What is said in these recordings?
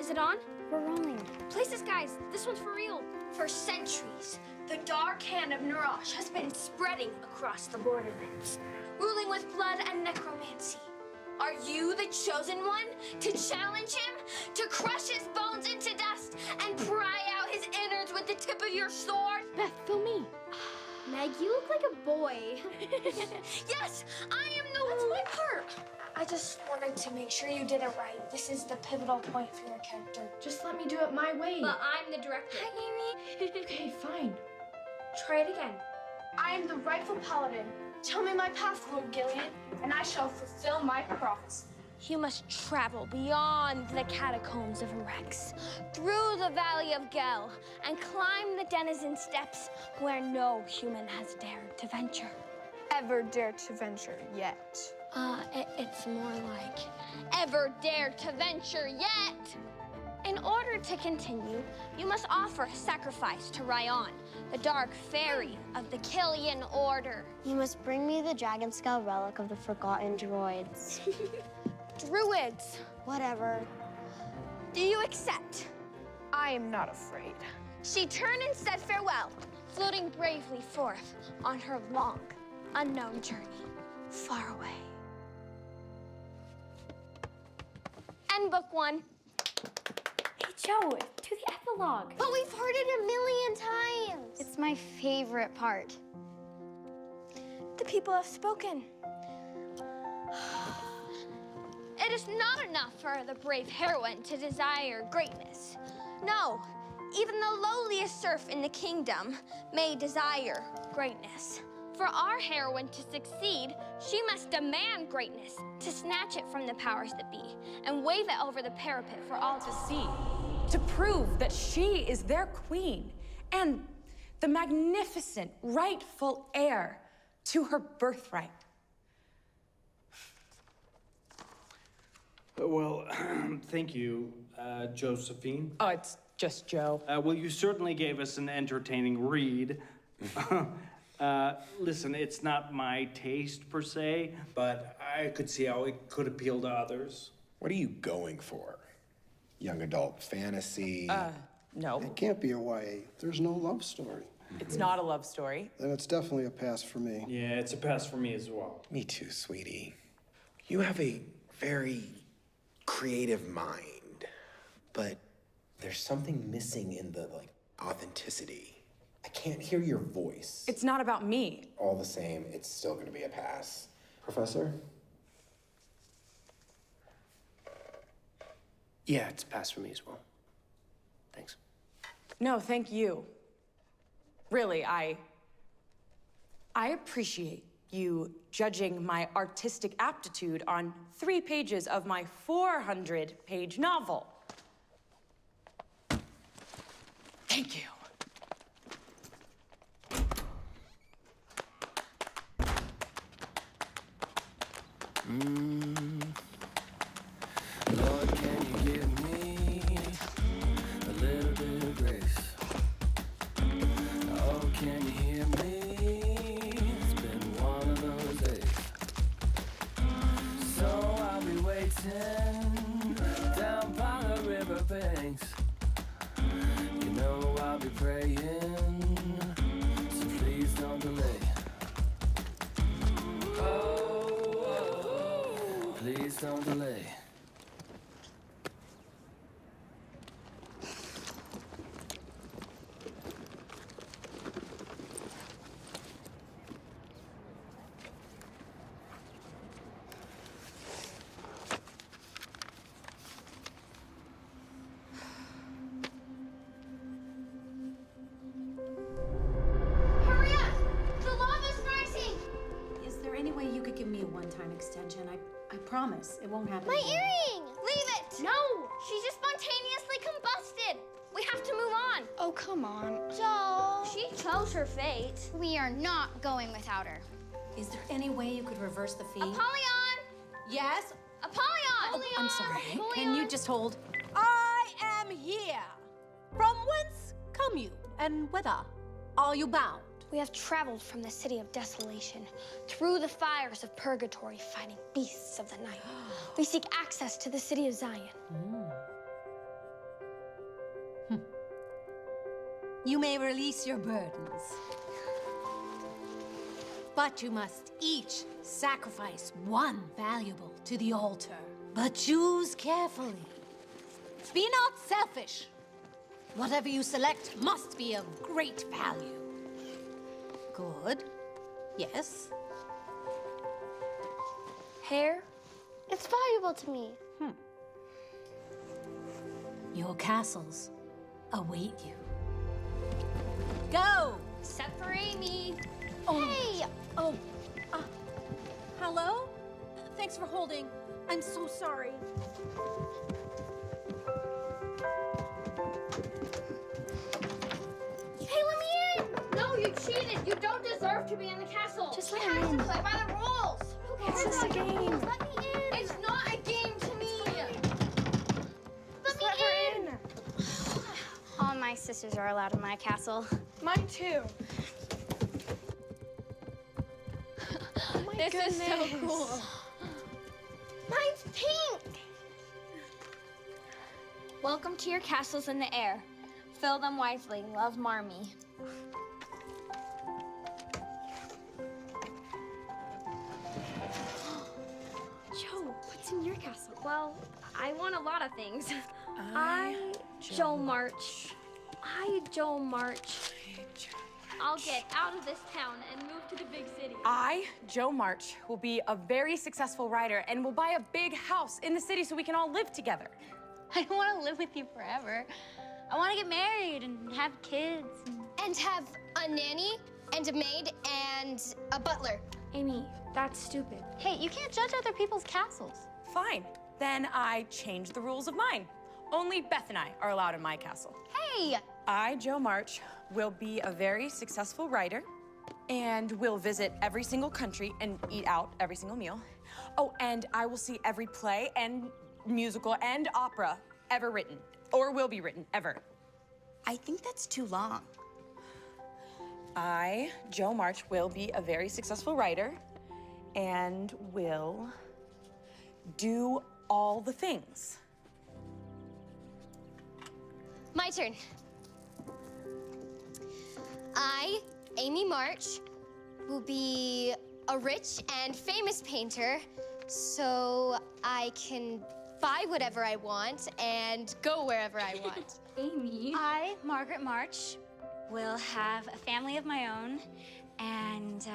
Is it on? We're rolling. Places, guys. This one's for real. For centuries, the dark hand of Narash has been spreading across the borderlands, ruling with blood and necromancy. Are you the chosen one to challenge him, to crush his bones into dust and pry out his innards with the tip of your sword? Beth, fill me. Meg, you look like a boy. Yes, I am the... That's my part. I just wanted to make sure you did it right. This is the pivotal point for your character. Just let me do it my way. But I'm the director. Hi, Amy. Okay, fine. Try it again. I am the rightful paladin. Tell me my path, Lord Gillian, and I shall fulfill my prophecy. You must travel beyond the catacombs of Rex, through the Valley of Gel, and climb the denizen steps where no human has dared to venture. Ever dared to venture yet. It's more like, ever dared to venture yet? In order to continue, you must offer a sacrifice to Ryan, the dark fairy of the Killian Order. You must bring me the dragon skull relic of the forgotten droids. Druids, Whatever. do you accept? I am not afraid. She turned and said farewell, floating bravely forth on her long, unknown journey, far away. End book 1. Hey, Joe, do the epilogue. But we've heard it a million times. It's my favorite part. The people have spoken. It is not enough for the brave heroine to desire greatness. No, even the lowliest serf in the kingdom may desire greatness. For our heroine to succeed, she must demand greatness, to snatch it from the powers that be, and wave it over the parapet for all to see. To prove that she is their queen and the magnificent, rightful heir to her birthright. Well, thank you, Josephine. Oh, it's just Joe. Well, you certainly gave us an entertaining read. Listen, it's not my taste per se, but I could see how it could appeal to others. What are you going for? Young adult fantasy? No, It can't be a YA. There's no love story. it's not a love story. Then it's definitely a pass for me. Yeah, it's a pass for me as well. Me too, sweetie. You have a very creative mind, but there's something missing in the, authenticity. I can't hear your voice. It's not about me. All the same, it's still gonna be a pass. Professor? Yeah, it's a pass for me as well. Thanks. No, thank you. Really, I appreciate you judging my artistic aptitude on 3 pages of my 400-page novel. Thank you. Lord, can you give me a little bit of grace? Oh, can you hear me? It's been one of those days. So I'll be waiting down by the riverbanks. You know I'll be praying, so please don't delay. Oh, please don't delay. Hurry up! The lava's rising! Is there any way you could give me a one-time extension? I promise it won't happen My again. earring! Leave it! No! She just spontaneously combusted! We have to move on. Oh, come on. Joe! She chose her fate. We are not going without her. Is there any way you could reverse the fee? Apollyon! Yes? Apollyon! I'm sorry. Can you just hold? I am here. From whence come you, and whither are you bound? We have traveled from the city of desolation, through the fires of purgatory, fighting beasts of the night. We seek access to the city of Zion. you may release your burdens. But you must each sacrifice one valuable to the altar. But choose carefully. Be not selfish. Whatever you select must be of great value. Good. Yes. Hair? It's valuable to me. Your castles await you. Go! Except for Amy. Hey! Hello? Thanks for holding. I'm so sorry. Hey, let me in! No, you cheated. You don't deserve to be in the castle. Just you let him have in. to play by the rules. Who cares It's just a about game. rules? Let me in. It's not a game to me. Let me in! All my sisters are allowed in my castle. Mine too. This is so cool. Mine's pink. Welcome to your castles in the air. Fill them wisely. Love, Marmee. Joe, what's in your castle? Well, I want a lot of things. Joe March. Joe March. I'll get out of this town and move to the big city. I, Joe March, will be a very successful writer and will buy a big house in the city so we can all live together. I don't want to live with you forever. I want to get married and have kids. And have a nanny and a maid and a butler. Amy, that's stupid. Hey, you can't judge other people's castles. Fine. Then I change the rules of mine. Only Beth and I are allowed in my castle. Hey! I, Joe March, will be a very successful writer and will visit every single country and eat out every single meal. Oh, and I will see every play and musical and opera ever written, or will be written, ever. I think that's too long. I, Joe March, will be a very successful writer and will do all the things. My turn. I, Amy March, will be a rich and famous painter, so I can buy whatever I want and go wherever I want. Amy. I, Margaret March, will have a family of my own and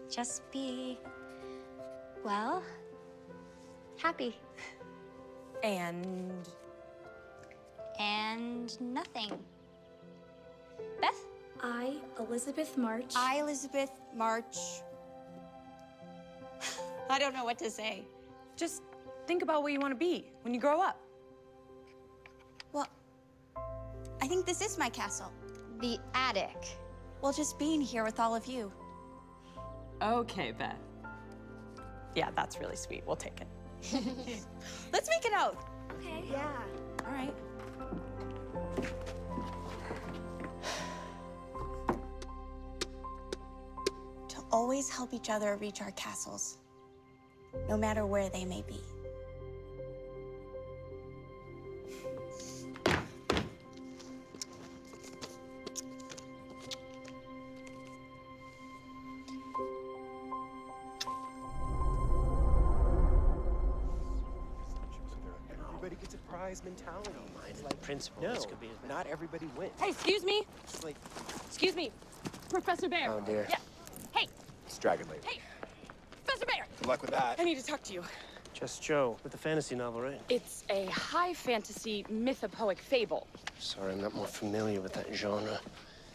just be, well, happy. And nothing. Beth? I, Elizabeth March. I, Elizabeth March. I don't know what to say. just think about what you want to be when you grow up. Well, I think this is my castle. The attic. Well, just being here with all of you. Okay, Beth. Yeah, that's really sweet. We'll take it. Let's make an oath. Okay. Yeah. All right. To always help each other reach our castles, no matter where they may be. Everybody gets a prize mentality. It's like principle. No, This could be not everybody wins. Hey, excuse me. It's like, Excuse me. Professor Bear. oh dear. Yeah. Hey, It's Dragon Lady. hey. Professor Bear. Good luck with that. I need to talk to you. Just Joe with the fantasy novel, right? It's a high fantasy mythopoeic fable. Sorry, I'm not more familiar with that genre.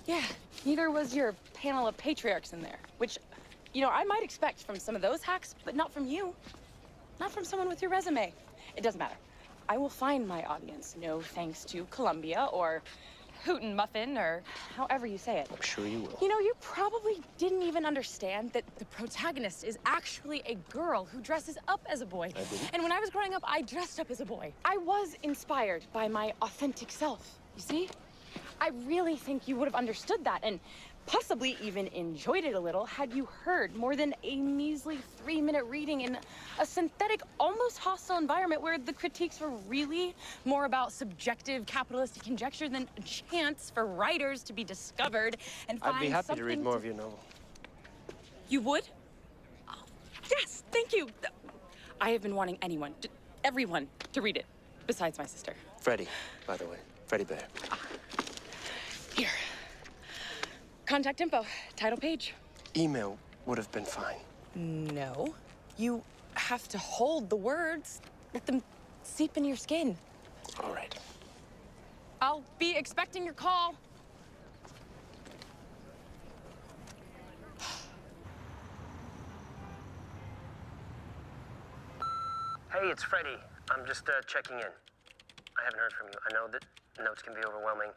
Yeah, neither was your panel of patriarchs in there, which, you know, I might expect from some of those hacks, but not from you. Not from someone with your resume. It doesn't matter. I will find my audience, no thanks to Columbia or Hootin' Muffin or however you say it. I'm sure you will. You know, you probably didn't even understand that the protagonist is actually a girl who dresses up as a boy. I didn't. And when I was growing up, I dressed up as a boy. I was inspired by my authentic self, you see? I really think you would have understood that and possibly even enjoyed it a little had you heard more than a measly 3-minute reading in a synthetic, almost hostile environment where the critiques were really more about subjective capitalistic conjecture than a chance for writers to be discovered and find I'd be happy to something read more of your novel. You would? Oh, yes, thank you. I have been wanting everyone to read it, besides my sister. Freddie, by the way. Freddie Bear. Here. Contact info, title page. Email would have been fine. No. You have to hold the words. Let them seep into your skin. All right. I'll be expecting your call. Hey, it's Freddie. I'm just checking in. I haven't heard from you. I know that notes can be overwhelming.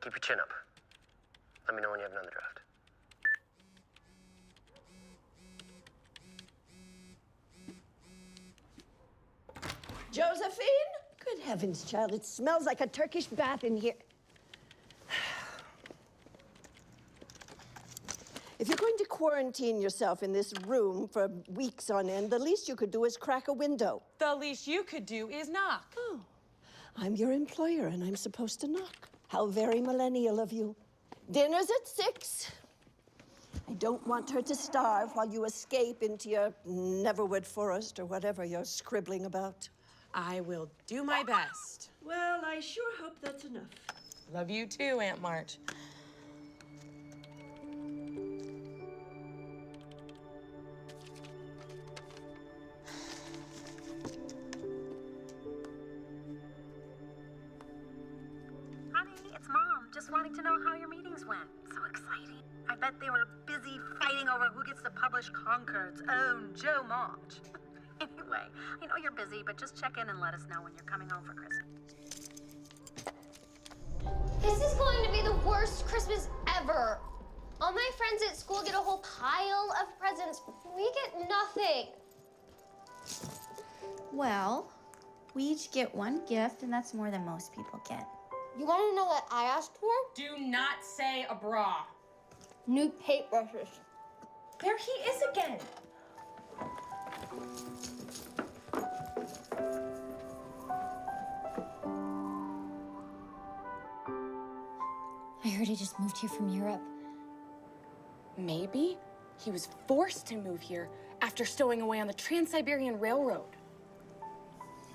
Keep your chin up. Let me know when you have another draft. Josephine? Good heavens, child. It smells like a Turkish bath in here. If you're going to quarantine yourself in this room for weeks on end, the least you could do is crack a window. The least you could do is knock. Oh, I'm your employer and I'm supposed to knock. How very millennial of you. Dinner's at 6. I don't want her to starve while you escape into your Neverwood Forest or whatever you're scribbling about. I will do my best. Well, I sure hope that's enough. Love you too, Aunt March. Honey, it's Mom. Just wanting to know how your meetings went. So exciting. I bet they were busy fighting over who gets to publish Concord's own Joe March. Anyway, I know you're busy, but just check in and let us know when you're coming home for Christmas. This is going to be the worst Christmas ever. All my friends at school get a whole pile of presents. We get nothing. Well, we each get one gift, and that's more than most people get. You want to know what I asked for? Do not say a bra. New paintbrushes. There he is again. I heard he just moved here from Europe. Maybe he was forced to move here after stowing away on the Trans-Siberian Railroad.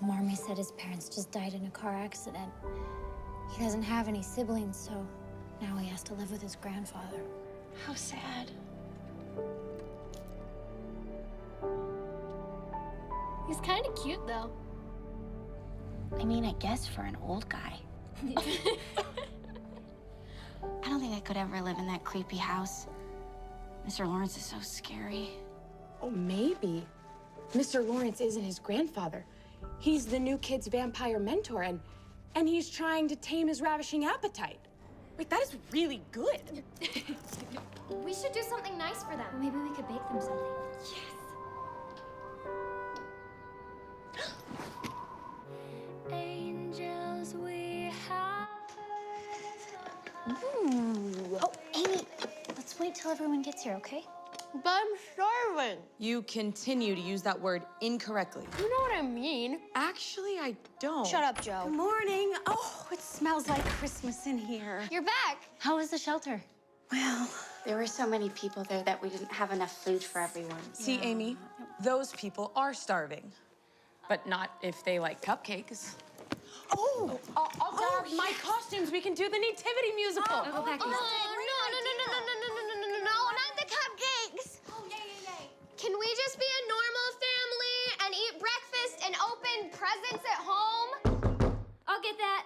Marmy said his parents just died in a car accident. He doesn't have any siblings, so now he has to live with his grandfather. How sad. He's kind of cute, though. I mean, I guess for an old guy. I don't think I could ever live in that creepy house. Mr. Lawrence is so scary. Oh, maybe Mr. Lawrence isn't his grandfather. He's the new kid's vampire mentor, and he's trying to tame his ravishing appetite. Wait, that is really good. We should do something nice for them. Maybe we could bake them something. Angels we have. Ooh. Oh, Amy, let's wait till everyone gets here, okay? But I'm starving. You continue to use that word incorrectly. You know what I mean. Actually, I don't. Shut up, Joe. Good morning. Oh, it smells like Christmas in here. You're back. How was the shelter? Well, There were so many people there that we didn't have enough food for everyone. See, Amy, those people are starving. But not if they like cupcakes. Oh, I'll grab my costumes. We can do the Nativity musical. Oh, no, not the cupcakes. Oh, yay. Can we just be a normal family and eat breakfast and open presents at home? I'll get that.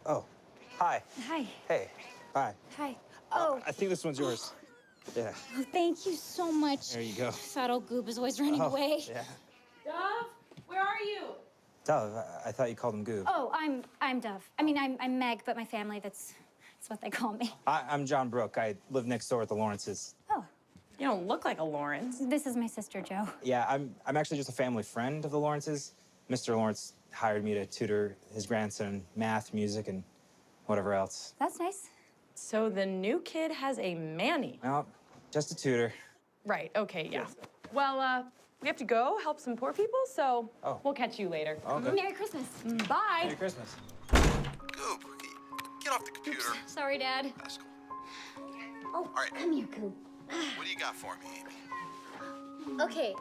Oh, hi. Hi. Hey, hi. Hi. I think this one's yours. Yeah. Oh, thank you so much. There you go. Fat old goob is always running Oh, away. Yeah. Dove, where are you? Dove, I thought you called him Goob. Oh, I'm Dove. I mean, I'm Meg, but my family, that's what they call me. I'm John Brooke. I live next door with the Lawrences. Oh. You don't look like a Lawrence. This is my sister, Jo. Yeah, I'm actually just a family friend of the Lawrences. Mr. Lawrence hired me to tutor his grandson in math, music, and whatever else. That's nice. So the new kid has a Manny. Well, just a tutor. Right, okay, yeah. Well, we have to go help some poor people, so we'll catch you later. Okay. Merry Christmas. Bye. Merry Christmas. Goop, get off the computer. Sorry, Dad. That's cool. Oh, All right. come here, Coop. What do you got for me, Amy? Okay,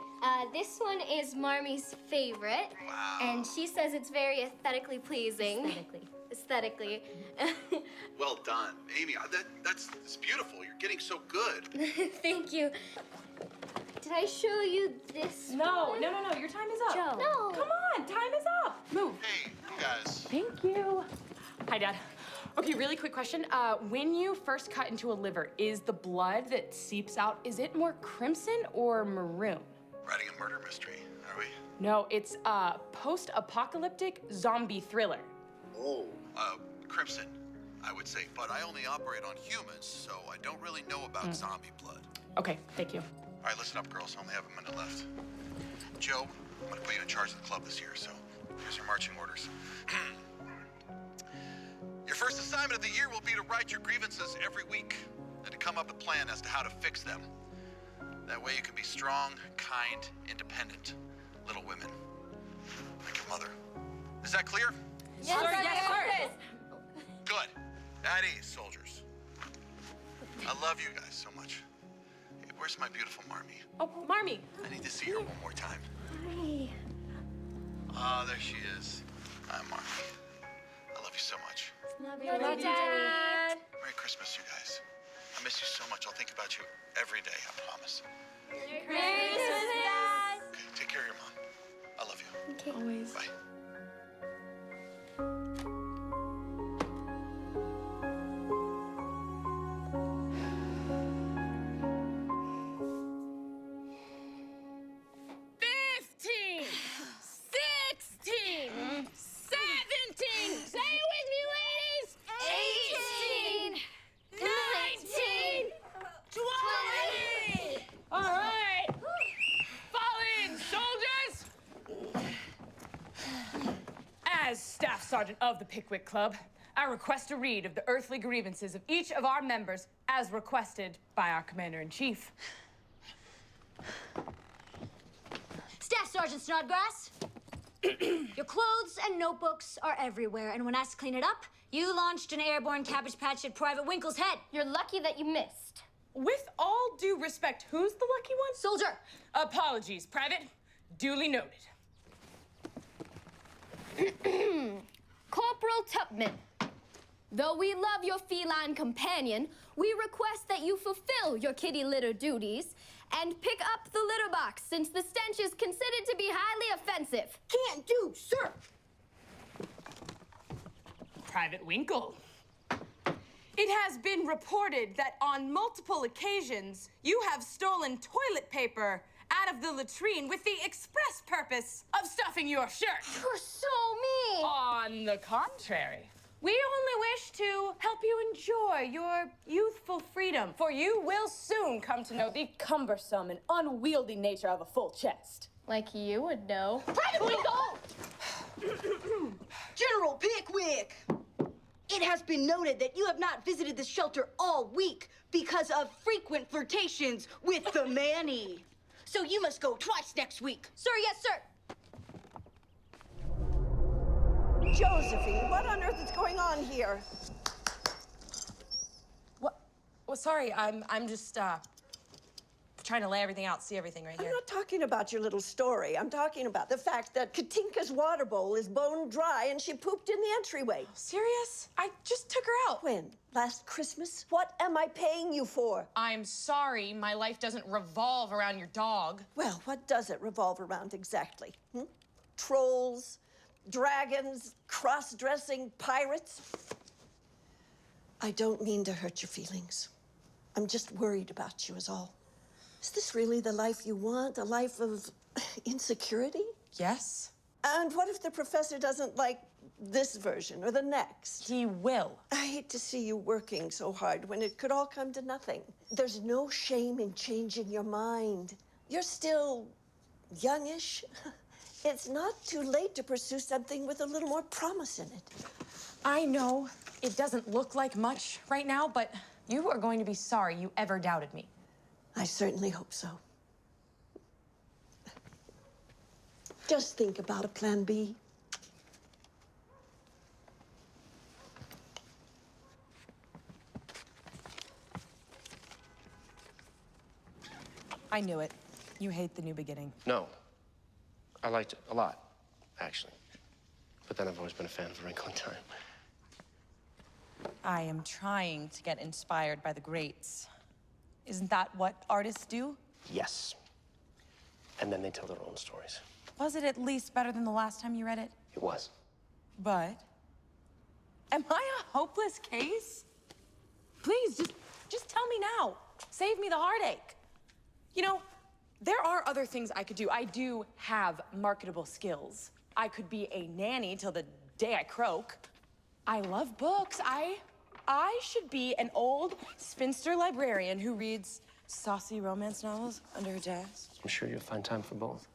this one is Marmy's favorite. Wow. And she says it's very aesthetically pleasing. Aesthetically. Well done. Amy, that's beautiful. You're getting so good. Thank you. Did I show you this No, one? no, your time is up. Joe. No. Come on, time is up. Move. Hey, you guys. Thank you. Hi, Dad. Okay, really quick question. When you first cut into a liver, is the blood that seeps out, is it more crimson or maroon? Writing a murder mystery, are we? No, it's a post-apocalyptic zombie thriller. Oh. Crimson, I would say. But I only operate on humans, so I don't really know about zombie blood. Okay, thank you. All right, listen up, girls. I only have a minute left. Joe, I'm gonna put you in charge of the club this year, so here's your marching orders. Your first assignment of the year will be to write your grievances every week and to come up with a plan as to how to fix them. That way you can be strong, kind, independent little women. Like your mother. Is that clear? Yes, sir. Yes, sir. Good. At ease, soldiers. I love you guys so much. Hey, where's my beautiful Marmee? Oh, Marmee. I need to see her one more time. Hi. Ah, there she is. Hi, Marmee. I love you so much. Love you, Dad. Merry Christmas, you guys. I miss you so much. I'll think about you every day, I promise. Merry Christmas, Dad. Okay, take care of your mom. I love you. Okay. Always. Bye. As Staff Sergeant of the Pickwick Club, I request a read of the earthly grievances of each of our members as requested by our Commander-in-Chief. Staff Sergeant Snodgrass, your clothes and notebooks are everywhere, and when asked to clean it up, you launched an airborne cabbage patch at Private Winkle's head. You're lucky that you missed. With all due respect, who's the lucky one? Soldier. Apologies, Private. Duly noted. Corporal Tupman, though we love your feline companion, we request that you fulfill your kitty litter duties and pick up the litter box, since the stench is considered to be highly offensive. Can't do, sir. Private Winkle. It has been reported that on multiple occasions, you have stolen toilet paper out of the latrine with the express purpose of stuffing your shirt. You're so mean. On the contrary, we only wish to help you enjoy your youthful freedom, for you will soon come to know the cumbersome and unwieldy nature of a full chest. Like you would know. Private Winkle! General Pickwick! It has been noted that you have not visited the shelter all week because of frequent flirtations with the Manny. So you must go twice next week. Sir, yes, sir. Josephine, what on earth is going on here? What? Well, sorry, I'm just trying to lay everything out, see everything right I'm here. not talking about your little story. I'm talking about the fact that Katinka's water bowl is bone dry and she pooped in the entryway. Serious? I just took her out. When? Last Christmas? What am I paying you for? I'm sorry, my life doesn't revolve around your dog. Well, what does it revolve around exactly? Trolls, dragons, cross-dressing pirates? I don't mean to hurt your feelings. I'm just worried about you is all. Is this really the life you want? A life of insecurity? Yes. And what if the professor doesn't like this version or the next? He will. I hate to see you working so hard when it could all come to nothing. There's no shame in changing your mind. You're still youngish, It's not too late to pursue something with a little more promise in it. I know it doesn't look like much right now, but you are going to be sorry you ever doubted me. I certainly hope so. Just think about a plan B. I knew it. You hate the new beginning. No. I liked it a lot, actually. But then I've always been a fan of A Wrinkle in Time. I am trying to get inspired by the greats. Isn't that what artists do? Yes. And then they tell their own stories. Was it at least better than the last time you read it? It was. But am I a hopeless case? Please, just tell me now. Save me the heartache. You know, there are other things I could do. I do have marketable skills. I could be a nanny till the day I croak. I love books. I should be an old spinster librarian who reads saucy romance novels under her desk. I'm sure you'll find time for both.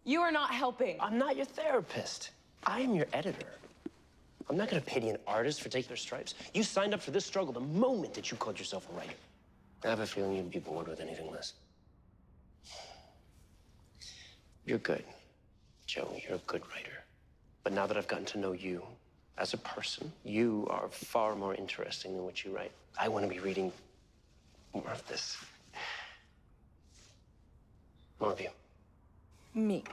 You are not helping. I'm not your therapist. I am your editor. I'm not gonna pity an artist for taking their stripes. You signed up for this struggle the moment that you called yourself a writer. I have a feeling you'd be bored with anything less. You're good, Joe. You're a good writer. But now that I've gotten to know you as a person, you are far more interesting than what you write. I want to be reading more of this. More of you. Me.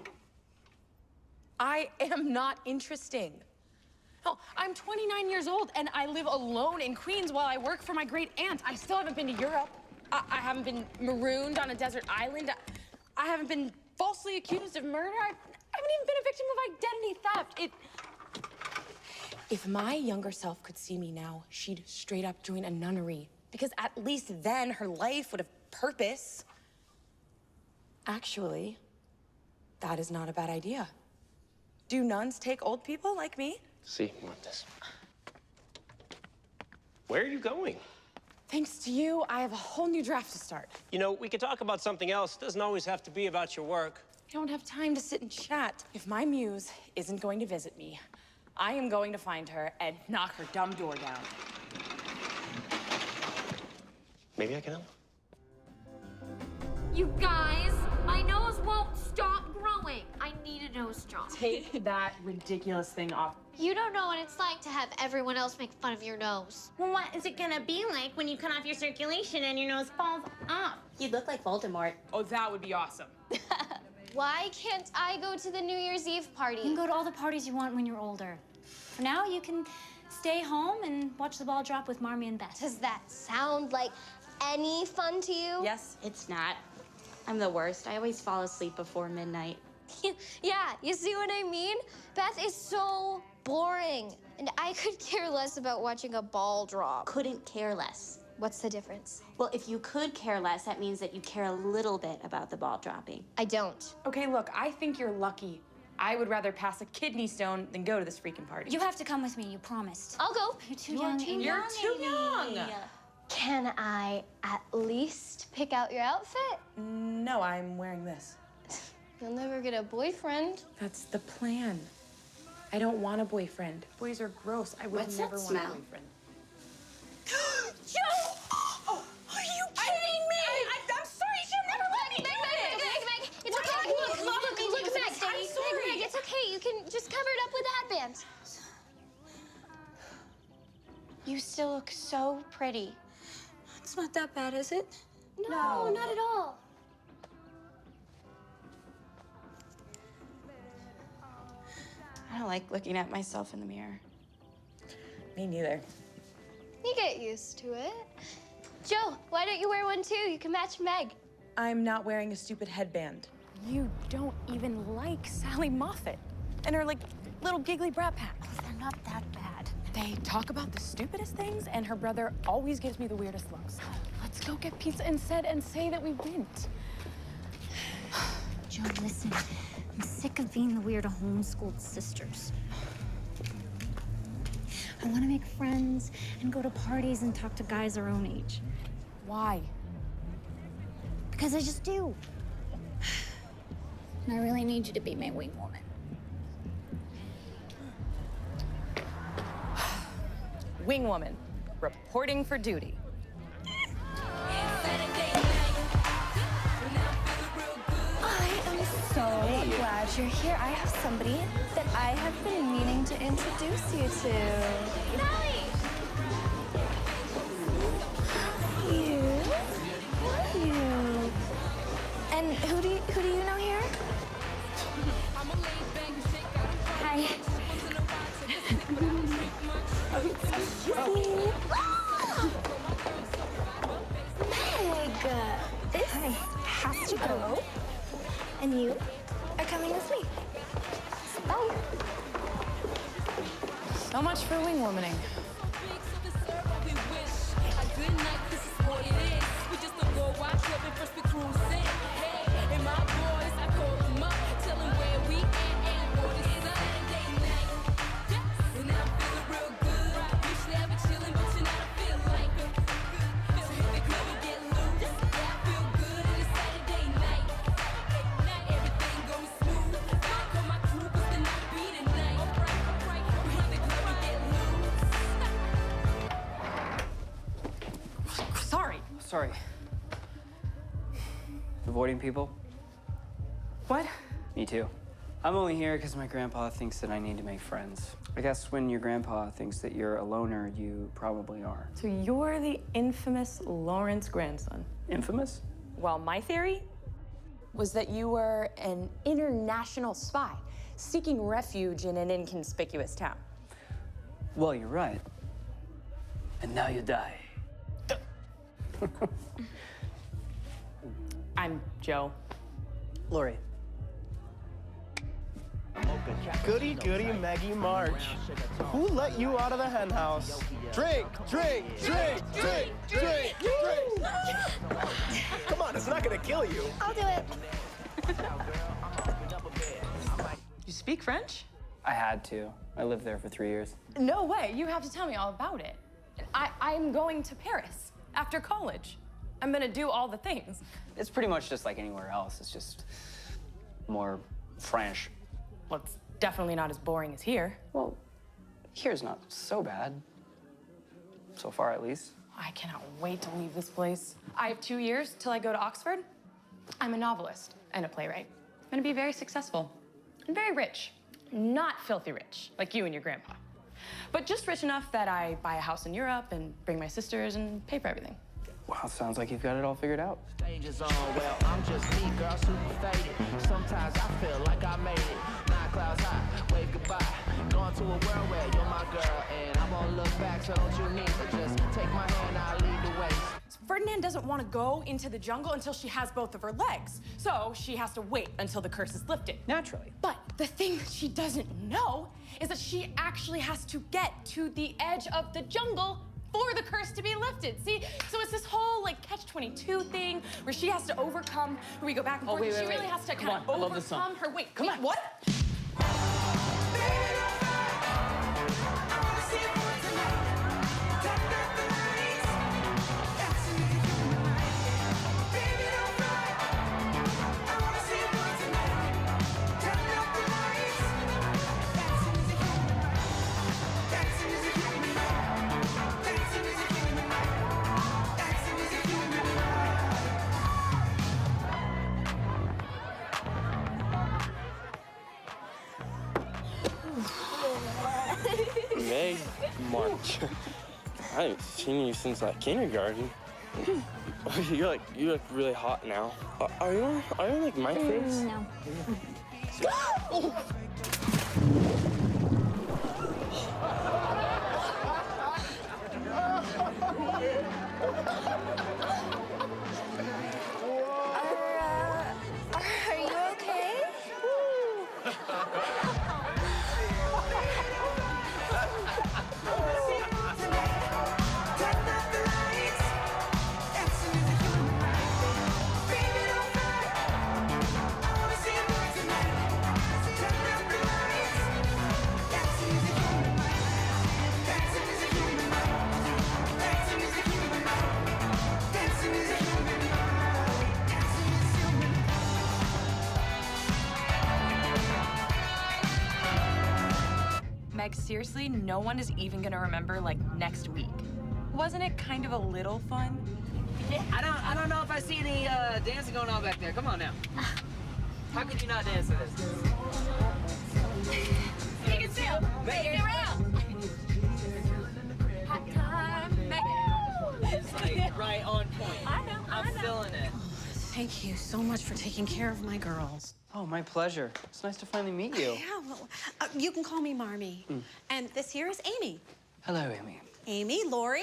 I am not interesting. No, I'm 29 years old and I live alone in Queens while I work for my great aunt. I still haven't been to Europe. I haven't been marooned on a desert island. I haven't been falsely accused of murder. I haven't even been a victim of identity theft. If my younger self could see me now, she'd straight up join a nunnery. Because at least then her life would have purpose. Actually, that is not a bad idea. Do nuns take old people like me? See, you want this. Where are you going? Thanks to you, I have a whole new draft to start. You know, we could talk about something else. It doesn't always have to be about your work. I don't have time to sit and chat. If my muse isn't going to visit me, I am going to find her and knock her dumb door down. Maybe I can help. You guys, my nose won't stop growing. I need a nose job. Take that ridiculous thing off. You don't know what it's like to have everyone else make fun of your nose. Well, what is it gonna be like when you cut off your circulation and your nose falls off? You'd look like Voldemort. Oh, that would be awesome. Why can't I go to the New Year's Eve party? You can go to all the parties you want when you're older. For now, you can stay home and watch the ball drop with Marmee and Beth. Does that sound like any fun to you? Yes, it's not. I'm the worst. I always fall asleep before midnight. Yeah, you see what I mean? Beth is so boring. And I could care less about watching a ball drop. Couldn't care less. What's the difference? Well, if you could care less, that means that you care a little bit about the ball dropping. I don't. Okay, look, I think you're lucky. I would rather pass a kidney stone than go to this freaking party. You have to come with me, you promised. I'll go. You're too young, Amy. You're too young. Can I at least pick out your outfit? No, I'm wearing this. You'll never get a boyfriend. That's the plan. I don't want a boyfriend. Boys are gross. I would What's never that want a smell? boyfriend. Joe! Oh, are you kidding me? I'm sorry. You should never let me Meg, it's okay. Look, Meg. I'm sorry. Meg, it's okay. You can just cover it up with a headband. You still look so pretty. It's not that bad, is it? No, not at all. I don't like looking at myself in the mirror. Me neither. You get used to it. Joe, why don't you wear one too? You can match Meg. I'm not wearing a stupid headband. You don't even like Sally Moffat and her, like, little giggly brat pack. They're not that bad. They talk about the stupidest things, and her brother always gives me the weirdest looks. Let's go get pizza instead and say that we went. Joe, listen. I'm sick of being the weird homeschooled sisters. I want to make friends and go to parties and talk to guys our own age. Why? Because I just do. And I really need you to be my wing woman. Wing woman, reporting for duty. I am so glad you're here. I have somebody that I have been meaning to introduce you to. Nellie! You. And who do you know here? Hi. Meg, this has to go. And you are coming with me. Bye. So much for wing womaning. Sorry. Avoiding people? What? Me too. I'm only here because my grandpa thinks that I need to make friends. I guess when your grandpa thinks that you're a loner, you probably are. So you're the infamous Lawrence grandson. Infamous? Well, my theory was that you were an international spy seeking refuge in an inconspicuous town. Well, you're right. And now you die. I'm Joe. Lori. Goody, goody, Maggie March. Who let you out of the hen house? Drink, drink, drink, drink, drink, drink. Come on, it's not gonna kill you. I'll do it. You speak French? I had to. I lived there for 3 years. No way. You have to tell me all about it. I'm going to Paris after college. I'm gonna do all the things. It's pretty much just like anywhere else. It's just more French. Well, it's definitely not as boring as here. Well, here's not so bad. So far, at least. I cannot wait to leave this place. I have 2 years till I go to Oxford. I'm a novelist and a playwright. I'm gonna be very successful and very rich. Not filthy rich, like you and your grandpa. But just rich enough that I buy a house in Europe and bring my sisters and pay for everything. Wow, sounds like you've got it all figured out. Stage is on, well, I'm just me, girl, super faded. Sometimes I feel like I made it. 9 clouds high, wave goodbye. Going to a world where you're my girl, and I won't look back, so don't you need to just take my hand, I'll lead the way. Ferdinand doesn't want to go into the jungle until she has both of her legs. So she has to wait until the curse is lifted. Naturally. But the thing that she doesn't know is that she actually has to get to the edge of the jungle for the curse to be lifted. See? So it's this whole like catch-22 thing where she has to overcome, where we go back and forth. wait, She wait, really wait. has to Come kind of on, I love this song. overcome her weight. Come on. What? Meg March. I haven't seen you since like kindergarten. You look really hot now. Are you on like my face? No. Are you okay? Meg, seriously, no one is even gonna remember, like, next week. Wasn't it kind of a little fun? I don't know if I see any dancing going on back there. Come on now. How could you not dance to this? Take it still. Make it around. Hot time, make it. It's like right on point. I'm feeling it. Thank you so much for taking care of my girls. Oh, my pleasure. It's nice to finally meet you. Yeah, well, you can call me Marmee. And this here is Amy. Hello, Amy. Amy, Lori.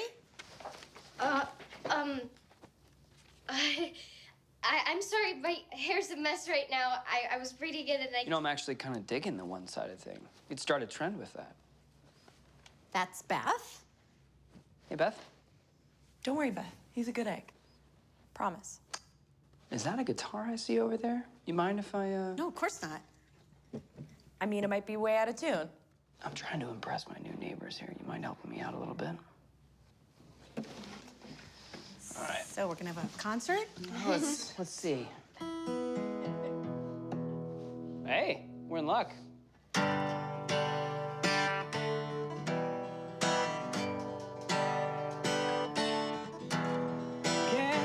I'm sorry, my hair's a mess right now. I was reading it and I... You know, I'm actually kind of digging the one-sided thing. You'd start a trend with that. That's Beth. Hey, Beth. Don't worry, Beth. He's a good egg. Promise. Is that a guitar I see over there? You mind if I, No, of course not. I mean, it might be way out of tune. I'm trying to impress my new neighbors here. You mind helping me out a little bit? All right. So we're gonna have a concert? Let's see. Hey, we're in luck. Can't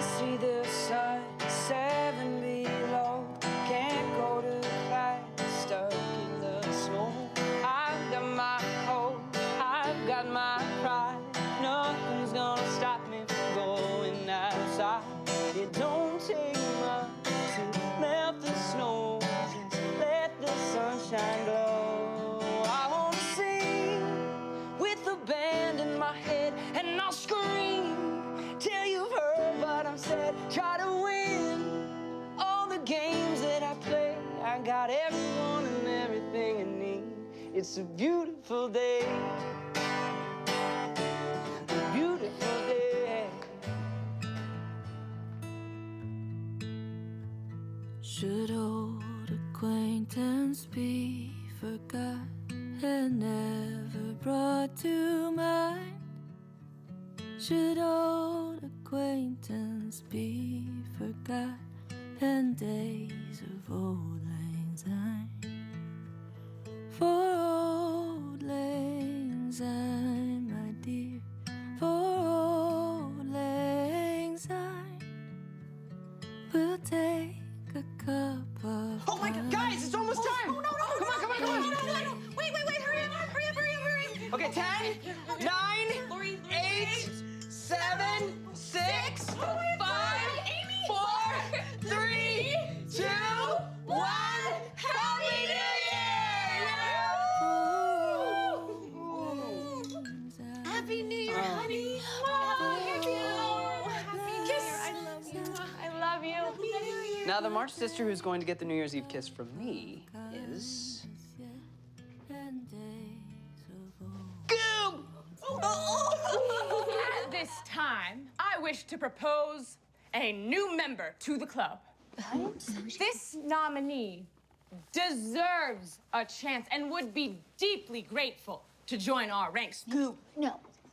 see the sun, 7 below. Can't go to class, stuck in the snow. I've got my hope, I've got my pride. Nothing's gonna stop me from going outside. It don't take much to melt the snow. Just let the sunshine glow. I wanna sing with the band in my head, and I'll scream till you've heard what I've said. Try to win all the games that I play. I got everyone and everything I need. It's a beautiful day. A beautiful day. Should old acquaintance be forgot and never brought to mind? Should old acquaintance be forgot and days of old lang syne? For old lang syne, my dear, for old lang syne, we'll take a cup of... Oh my God, guys, it's almost time. Oh, no. Come on. No. Wait, hurry up. Okay, 10, 9, 8, 7, 6, 5, 4, 3, 2, 1. Happy New Year! Happy New Year, honey. I love you. Now, the March sister who's going to get the New Year's Eve kiss from me is... Goob! At this time, I wish to propose a new member to the club. This nominee deserves a chance and would be deeply grateful to join our ranks. No.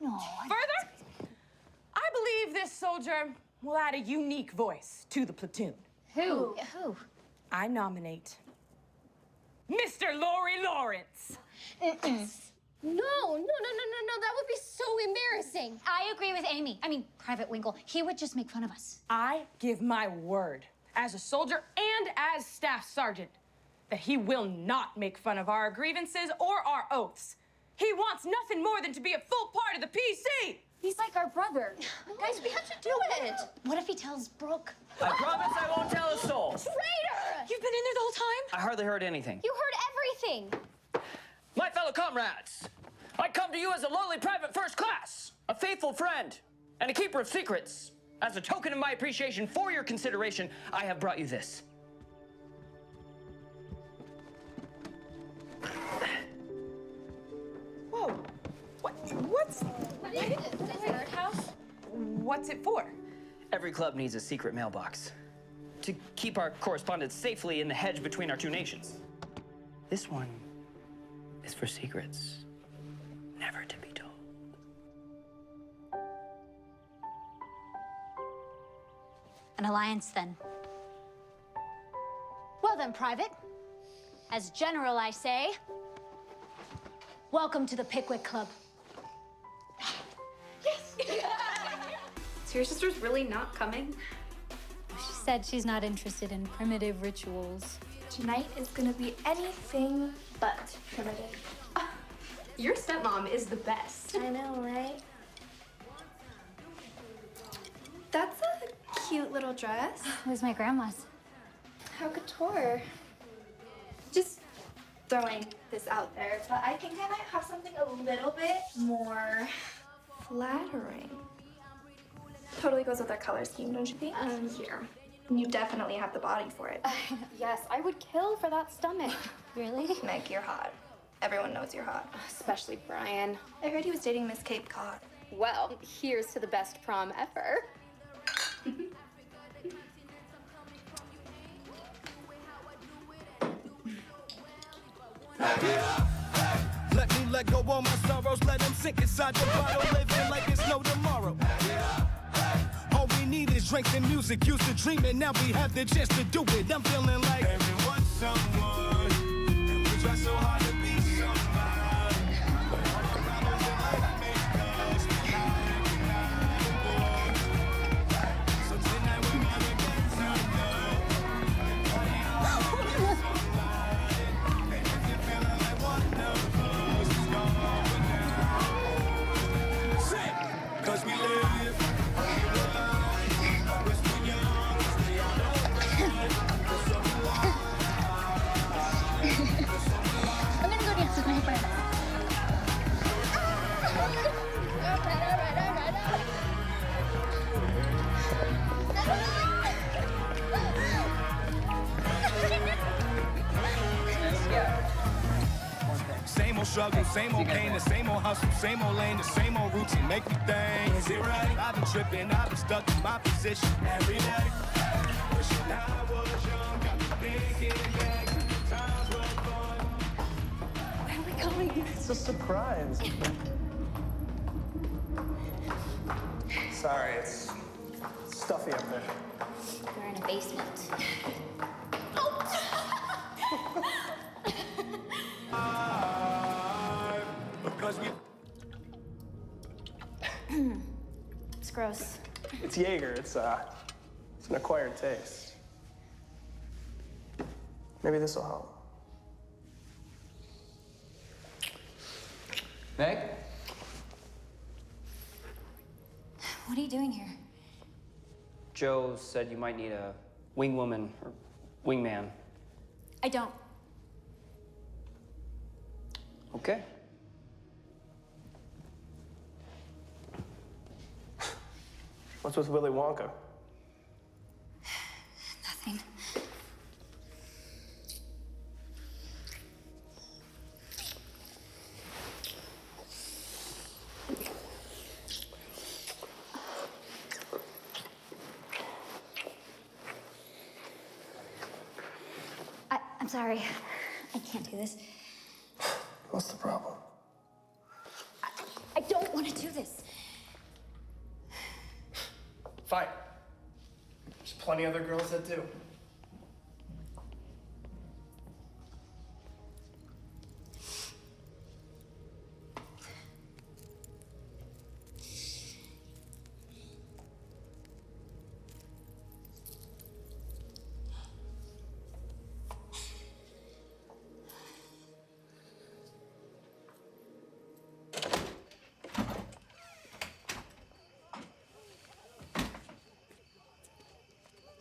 Further, I believe this soldier will add a unique voice to the platoon. Who? I nominate Mr. Laurie Lawrence. No, that would be so embarrassing. I agree with Amy. I mean, Private Winkle, he would just make fun of us. I give my word as a soldier and as staff sergeant that he will not make fun of our grievances or our oaths. He wants nothing more than to be a full part of the PC. He's like our brother. Guys, we have to do it. What if he tells Brooke? I promise I won't tell a soul. Traitor! You've been in there the whole time? I hardly heard anything. You heard everything. My fellow comrades, I come to you as a lowly private first class, a faithful friend, and a keeper of secrets. As a token of my appreciation for your consideration, I have brought you this. Whoa. What's... What is this? Birdhouse? What's it for? Every club needs a secret mailbox to keep our correspondence safely in the hedge between our two nations. This one is for secrets never to be told. An alliance, then. Well then, Private. As general, I say, Welcome to the Pickwick Club. So your sister's really not coming? She said she's not interested in primitive rituals. Tonight is gonna be anything but primitive. Your stepmom is the best. I know, right? That's a cute little dress. It was my grandma's. How couture. Just throwing this out there, but I think I might have something a little bit more flattering. Totally goes with our color scheme, don't you think? Here. You definitely have the body for it. Yes, I would kill for that stomach. Really? Meg, you're hot. Everyone knows you're hot. Especially Brian. I heard he was dating Miss Cape Cod. Well, here's to the best prom ever. Let me let go all my sorrows, let them sink inside the bottle, living like it's no tomorrow. All we need is drinks and music, used to dream it, now we have the chance to do it. I'm feeling like everyone's someone, and we try so hard to be somebody. But all around us it like make us boy. So tonight we're gonna get turned and party on somebody. And if you're feeling like one of us is going down, sing, 'cause we live. I'm gonna go dance with my friends. Same old struggle, same old pain, the same old hustle, same old lane, the same old routine. Make me think, is it right? I've been tripping, I've been stuck in my position every day. Wishing I was young, got me thinking back to the times were fun. Where are we going? It's a surprise. Sorry, it's stuffy up there. We're in a basement. Because we... It's gross. It's Jaeger. It's an acquired taste. Maybe this will help. Meg? What are you doing here? Joe said you might need a wing woman or wingman. I don't. Okay. What's with Willy Wonka? Nothing. I'm sorry. I can't do this. What's the problem? I don't want to do this. Fine. There's plenty other girls that do.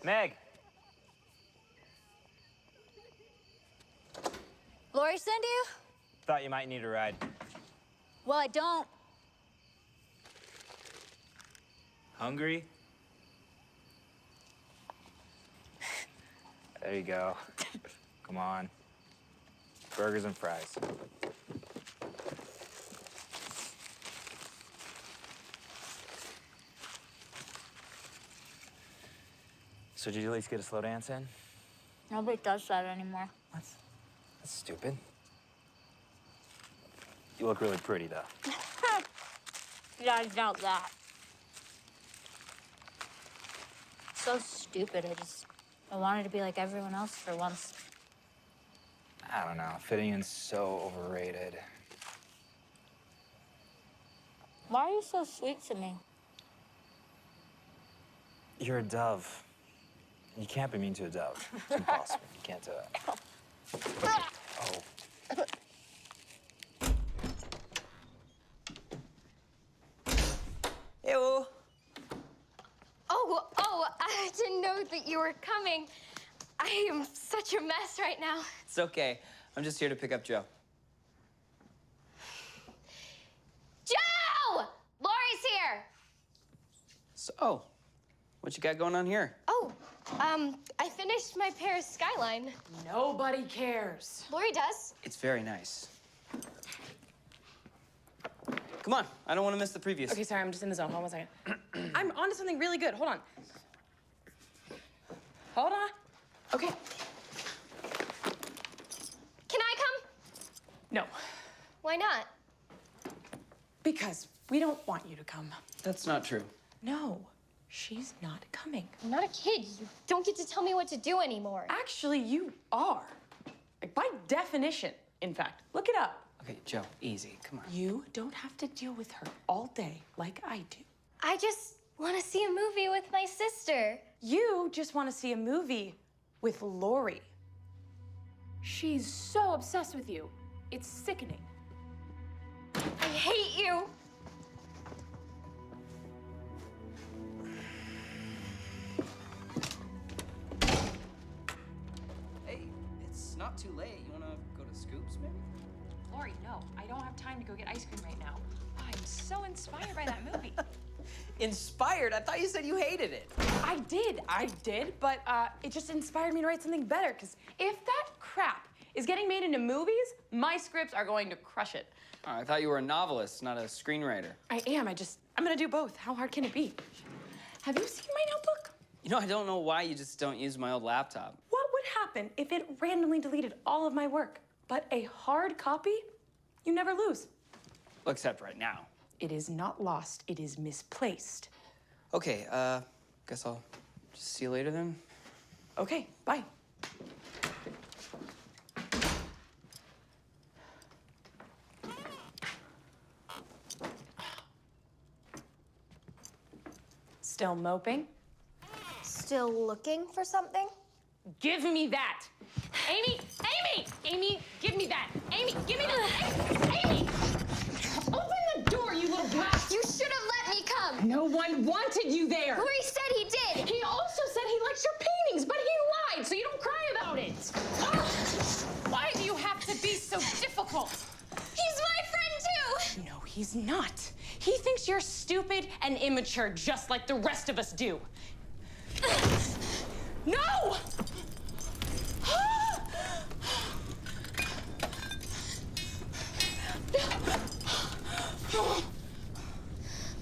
Meg. Lori send you? Thought you might need a ride. Well, I don't. Hungry? There you go. Come on. Burgers and fries. So did you at least get a slow dance in? Nobody does that anymore. That's stupid. You look really pretty, though. Yeah, I doubt that. So stupid. I wanted to be like everyone else for once. I don't know. Fitting in's so overrated. Why are you so sweet to me? You're a dove. You can't be mean to a dove. It's impossible. You can't do it. Oh. Ew. Oh, I didn't know that you were coming. I am such a mess right now. It's okay. I'm just here to pick up Joe. Joe! Lori's here! So, what you got going on here? Oh, I finished my Paris skyline. Nobody cares. Lori does. It's very nice. Come on, I don't want to miss the previews. Okay, sorry, I'm just in the zone. Hold on 1 second. I'm onto something really good. Hold on. Hold on. Okay. Can I come? No, Why not? because we don't want you to come. That's not true. No, she's not coming. I'm not a kid. You don't get to tell me what to do anymore. Actually, you are. Like, by definition, in fact. Look it up. Okay, Joe, easy. Come on. You don't have to deal with her all day like I do. I just want to see a movie with my sister. You just want to see a movie with Lori. She's so obsessed with you. It's sickening. I hate you. Hey, it's not too late. You want to go to Scoops, maybe? Lori, no, I don't have time to go get ice cream right now. I'm so inspired by that movie. Inspired? I thought you said you hated it. I did, but it just inspired me to write something better, because if that crap is getting made into movies, my scripts are going to crush it. Oh, I thought you were a novelist, not a screenwriter. I am, I'm gonna do both. How hard can it be? Have you seen my notebook? You know, I don't know why you just don't use my old laptop. What would happen if it randomly deleted all of my work? But a hard copy, you never lose. Well, except right now. It is not lost, it is misplaced. Okay, guess I'll just see you later then. Okay, bye. Still moping? Still looking for something? Give me that! Amy! Amy! Amy, give me that! Amy, give me that! Amy! Open the door, you little brat! You should have let me come. No one wanted you there! Lori said he did. He also said he likes your paintings, but he lied, so you don't cry about it! Why do you have to be so difficult? He's my friend too. No, he's not. He thinks you're stupid and immature, just like the rest of us do. No!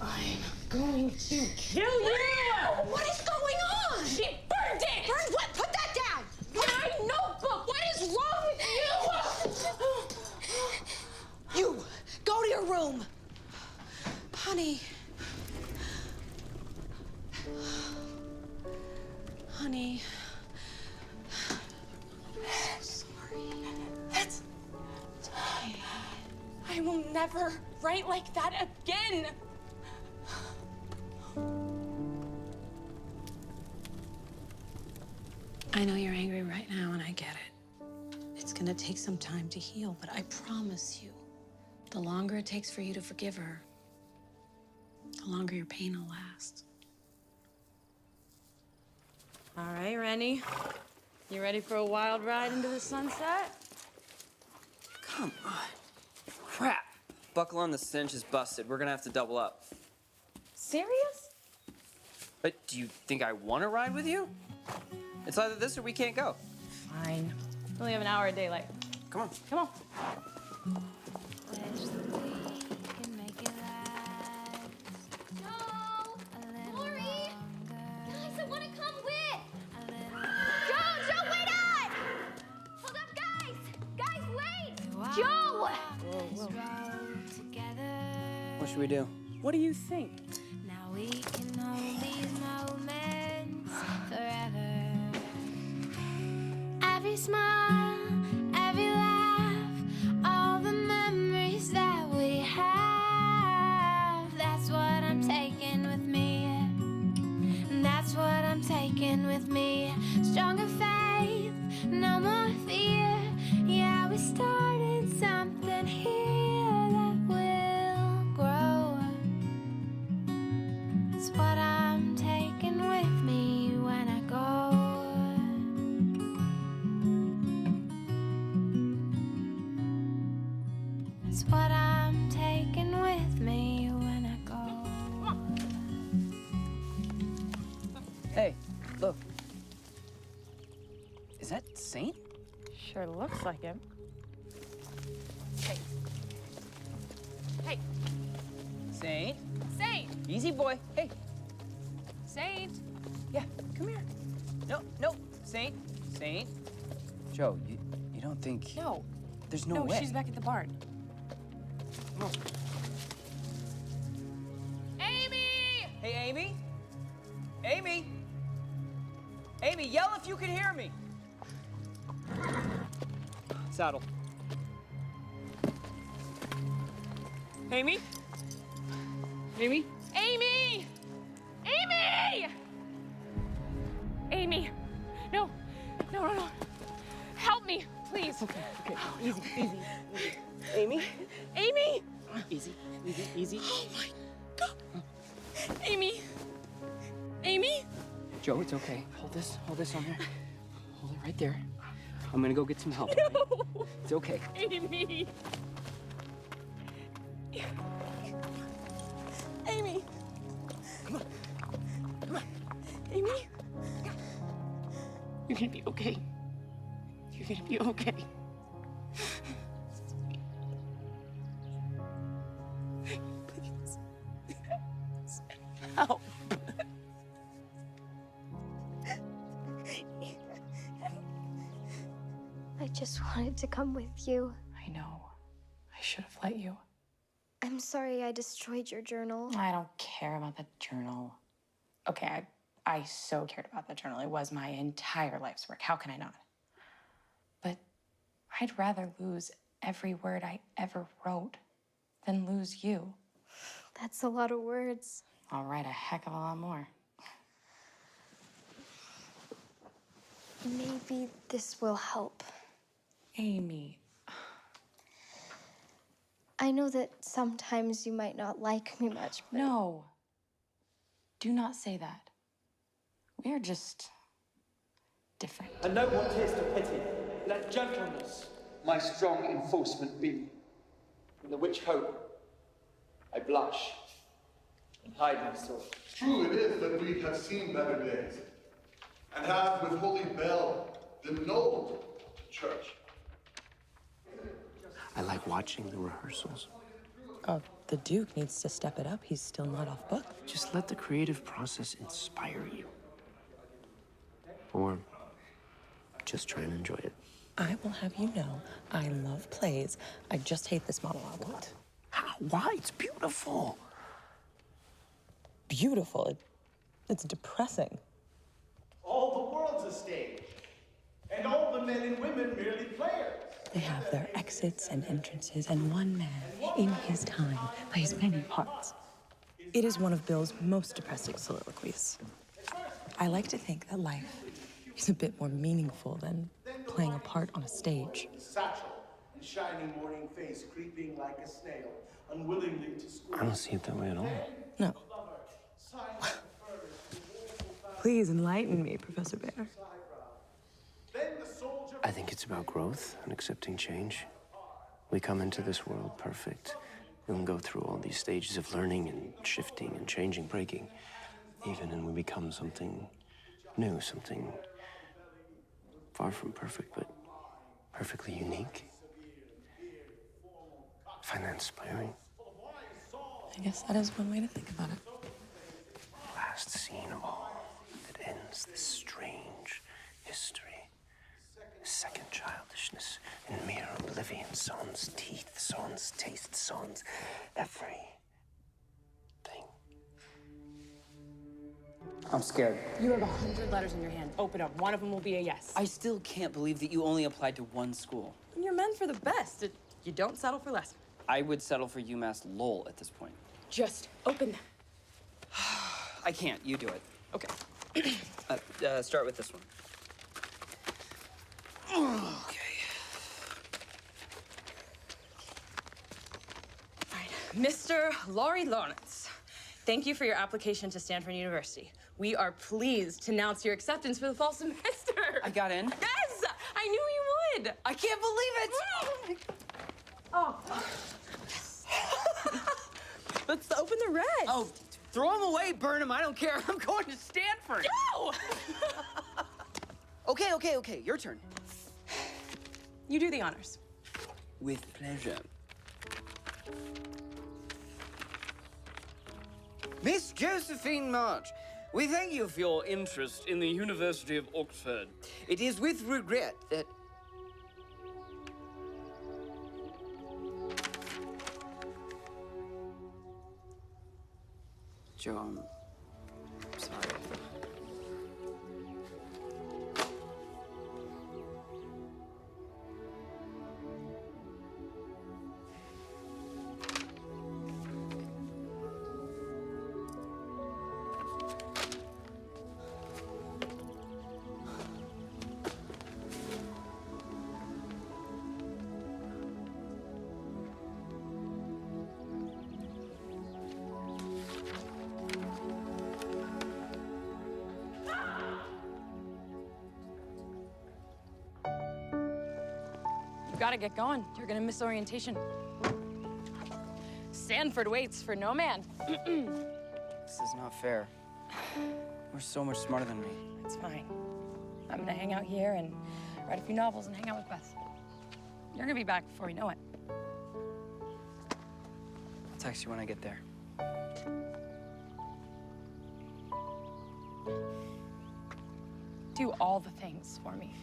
I'm going to kill you! What is going on? She burned it! Burned what? Put that down. My notebook! What is wrong with you? You, go to your room. Honey. Honey. I'm sorry. That's... I will never write like that again! I know you're angry right now, and I get it. It's gonna take some time to heal, but I promise you, the longer it takes for you to forgive her, the longer your pain will last. All right, Rennie. You ready for a wild ride into the sunset? Come on. Crap. Buckle on, the cinch is busted. We're gonna have to double up. Serious? But do you think I want to ride with you? It's either this or we can't go. Fine. We only have an hour of daylight. Come on. Come on. Lori! Guys, I want to come with. Joe, wait up! Hold up, guys! Guys, wait! Joe! What should we do? What do you think? Now we can hold these moments forever. Every smile, every laugh, all the memories that we have It's what I'm taking with me when I go. Hey, look. Is that Saint? Sure looks like him. Hey. Hey. Saint? Saint! Easy, boy. Hey. Saint! Yeah, come here. No. Saint. Joe, you don't think... No. There's no way. She's back at the barn. Come on. Amy! Hey, Amy? Amy? Amy, yell if you can hear me. Saddle. Amy? Amy? Amy! Amy! Amy! No. Help me, please. Okay. Easy. Amy? Amy! Easy. Oh my God. Amy! Joe, it's okay. Hold this on there. Hold it right there. I'm gonna go get some help. No. Right? It's okay. Amy! Amy! Come on. Amy? You're gonna be okay. You're gonna be okay. Please. Help. I just wanted to come with you. I know. I should have let you. I'm sorry I destroyed your journal. I don't care about the journal. Okay, I so cared about that journal. It was my entire life's work. How can I not? But I'd rather lose every word I ever wrote than lose you. That's a lot of words. I'll write a heck of a lot more. Maybe this will help. Amy. I know that sometimes you might not like me much, but... No. Do not say that. We're just different. And no one tears to pity. Let gentleness my strong enforcement be. In the which hope I blush and hide my soul. True it is that we have seen better days, and have with holy bell annulled the church. I like watching the rehearsals. Oh, the Duke needs to step it up. He's still not off book. Just let the creative process inspire you. Or just try and enjoy it. I will have you know, I love plays. I just hate this monologue. What? How? Why? It's beautiful. Beautiful. It's depressing. All the world's a stage, and all the men and women merely players. They have their exits and entrances, and one man, in his time, plays many parts. It is one of Bill's most depressing soliloquies. I like to think that life is a bit more meaningful than playing a part on a stage. Satchel and shining morning face creeping like a snail, unwillingly to school. I don't see it that way at all. No. Please enlighten me, Professor Bear. I think it's about growth and accepting change. We come into this world perfect. We can go through all these stages of learning and shifting and changing, breaking, even, and we become something new, something far from perfect, but perfectly unique. I find that inspiring. I guess that is one way to think about it. Last scene of all that ends this strange history. Second childishness and mere oblivion, sans teeth, sans taste, sans everything. I'm scared. You have 100 letters in your hand. Open up. One of them will be a yes. I still can't believe that you only applied to one school. You're meant for the best. You don't settle for less. I would settle for UMass Lowell at this point. Just open them. I can't. You do it. Okay. Start with this one. Okay. All right. Mr. Laurie Lawrence, thank you for your application to Stanford University. We are pleased to announce your acceptance for the fall semester. I got in. Yes! I knew you would. I can't believe it! Oh. Oh, throw them away, burn them. I don't care. I'm going to Stanford. No! Okay. Your turn. You do the honors. With pleasure. Miss Josephine March, we thank you for your interest in the University of Oxford. It is with regret that... Joe, I'm sorry. Gotta get going. You're gonna miss orientation. Stanford waits for no man. This is not fair. You're so much smarter than me. It's fine. I'm gonna hang out here and write a few novels and hang out with Beth. You're gonna be back before we know it. I'll text you when I get there. Do all the things for me.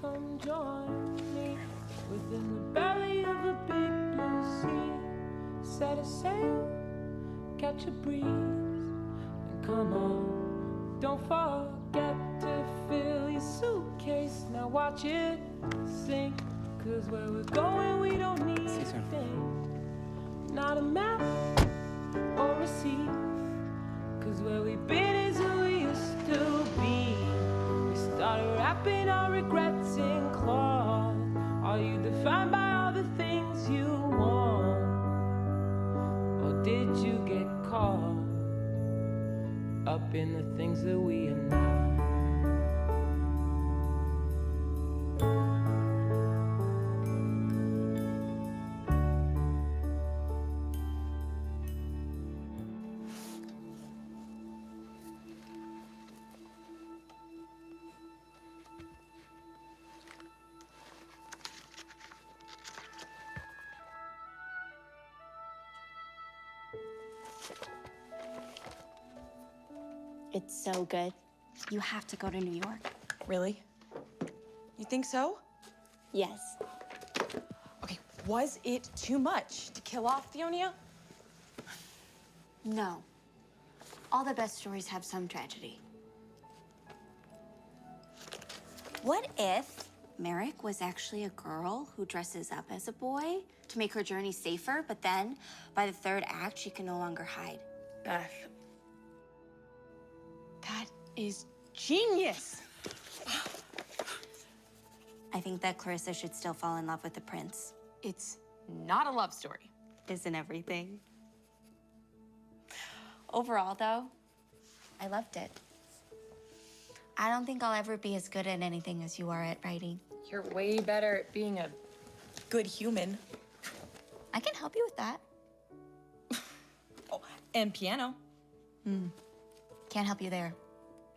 Come join me within the belly of a big blue sea. Set a sail, catch a breeze, and come on. Don't forget to fill your suitcase. Now watch it sink. 'Cause where we're going, we don't need a thing. Not a map or a sea. 'Cause where we've been is who we used to be. We started wrapping our regrets in cloth. Are you defined by all the things you want? Or did you get caught up in the things that we are not? It's so good. You have to go to New York. Really? You think so? Yes. Okay, was it too much to kill off Theonia? No. All the best stories have some tragedy. What if Merrick was actually a girl who dresses up as a boy to make her journey safer, but then by the third act, she can no longer hide? Beth. That is genius. I think that Clarissa should still fall in love with the prince. It's not a love story. Isn't everything? Overall, though, I loved it. I don't think I'll ever be as good at anything as you are at writing. You're way better at being a good human. I can help you with that. Oh, and piano. Can't help you there.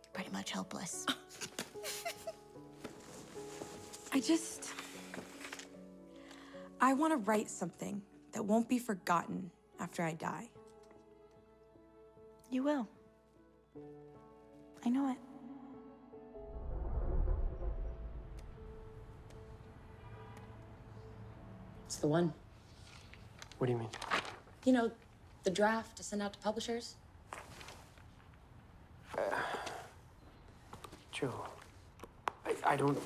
You're pretty much helpless. I want to write something that won't be forgotten after I die. You will. I know it. It's the one. What do you mean? You know, the draft to send out to publishers. Joe, I don't...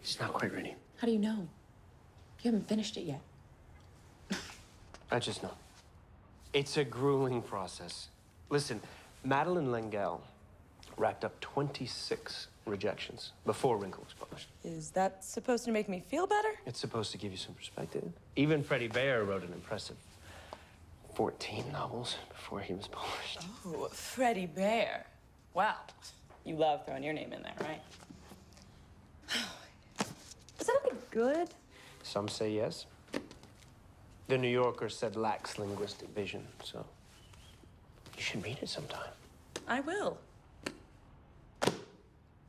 He's not quite ready. How do you know? You haven't finished it yet. I just know. It's a grueling process. Listen, Madeline Lengel racked up 26 rejections before Wrinkle was published. Is that supposed to make me feel better? It's supposed to give you some perspective. Even Freddie Baer wrote an impressive 14 novels before he was published. Oh, Freddie Baer. Wow. You love throwing your name in there, right? Is that any good? Some say yes, The New Yorker said lacks linguistic vision, so you should read it sometime. I will.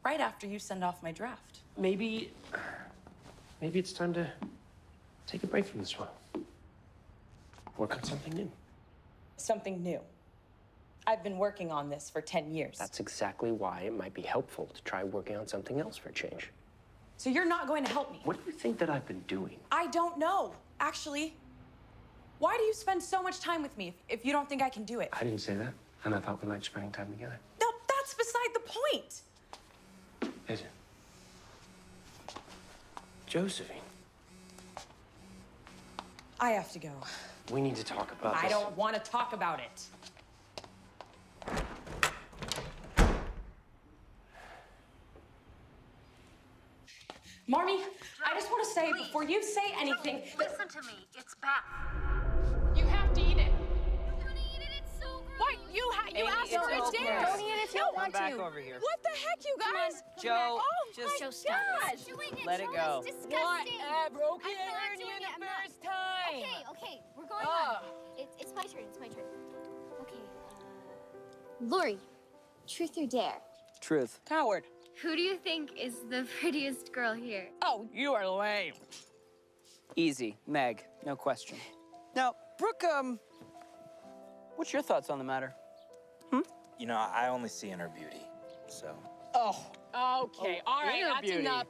Right after you send off my draft. Maybe it's time to take a break from this one. Work on something new. Something new. I've been working on this for 10 years. That's exactly why it might be helpful to try working on something else for a change. So you're not going to help me? What do you think that I've been doing? I don't know, actually. Why do you spend so much time with me if you don't think I can do it? I didn't say that, and I thought we liked spending time together. No, that's beside the point. Is it? Josephine, I have to go. we need to talk about this. I don't want to talk about it. Marmee, I just want to say, before you say anything... Listen to me. It's back. You have to eat it. What? You asked for it, okay. Dad. Don't eat it if you don't want Come back to. over here. What the heck, you guys? Joe, Oh, just my stop. gosh. Let it go. Disgusting. Whatever, okay? I'm not Learn doing you it. I'm the not- first time. Okay, we're going on. It's my turn. It's my turn. Okay. Lori, truth or dare? Truth. Coward. Who do you think is the prettiest girl here? Oh, you are lame. Easy. Meg. No question. Now, Brooke, what's your thoughts on the matter? You know, I only see in her beauty, so. Oh, okay. All right, inner that's beauty. enough.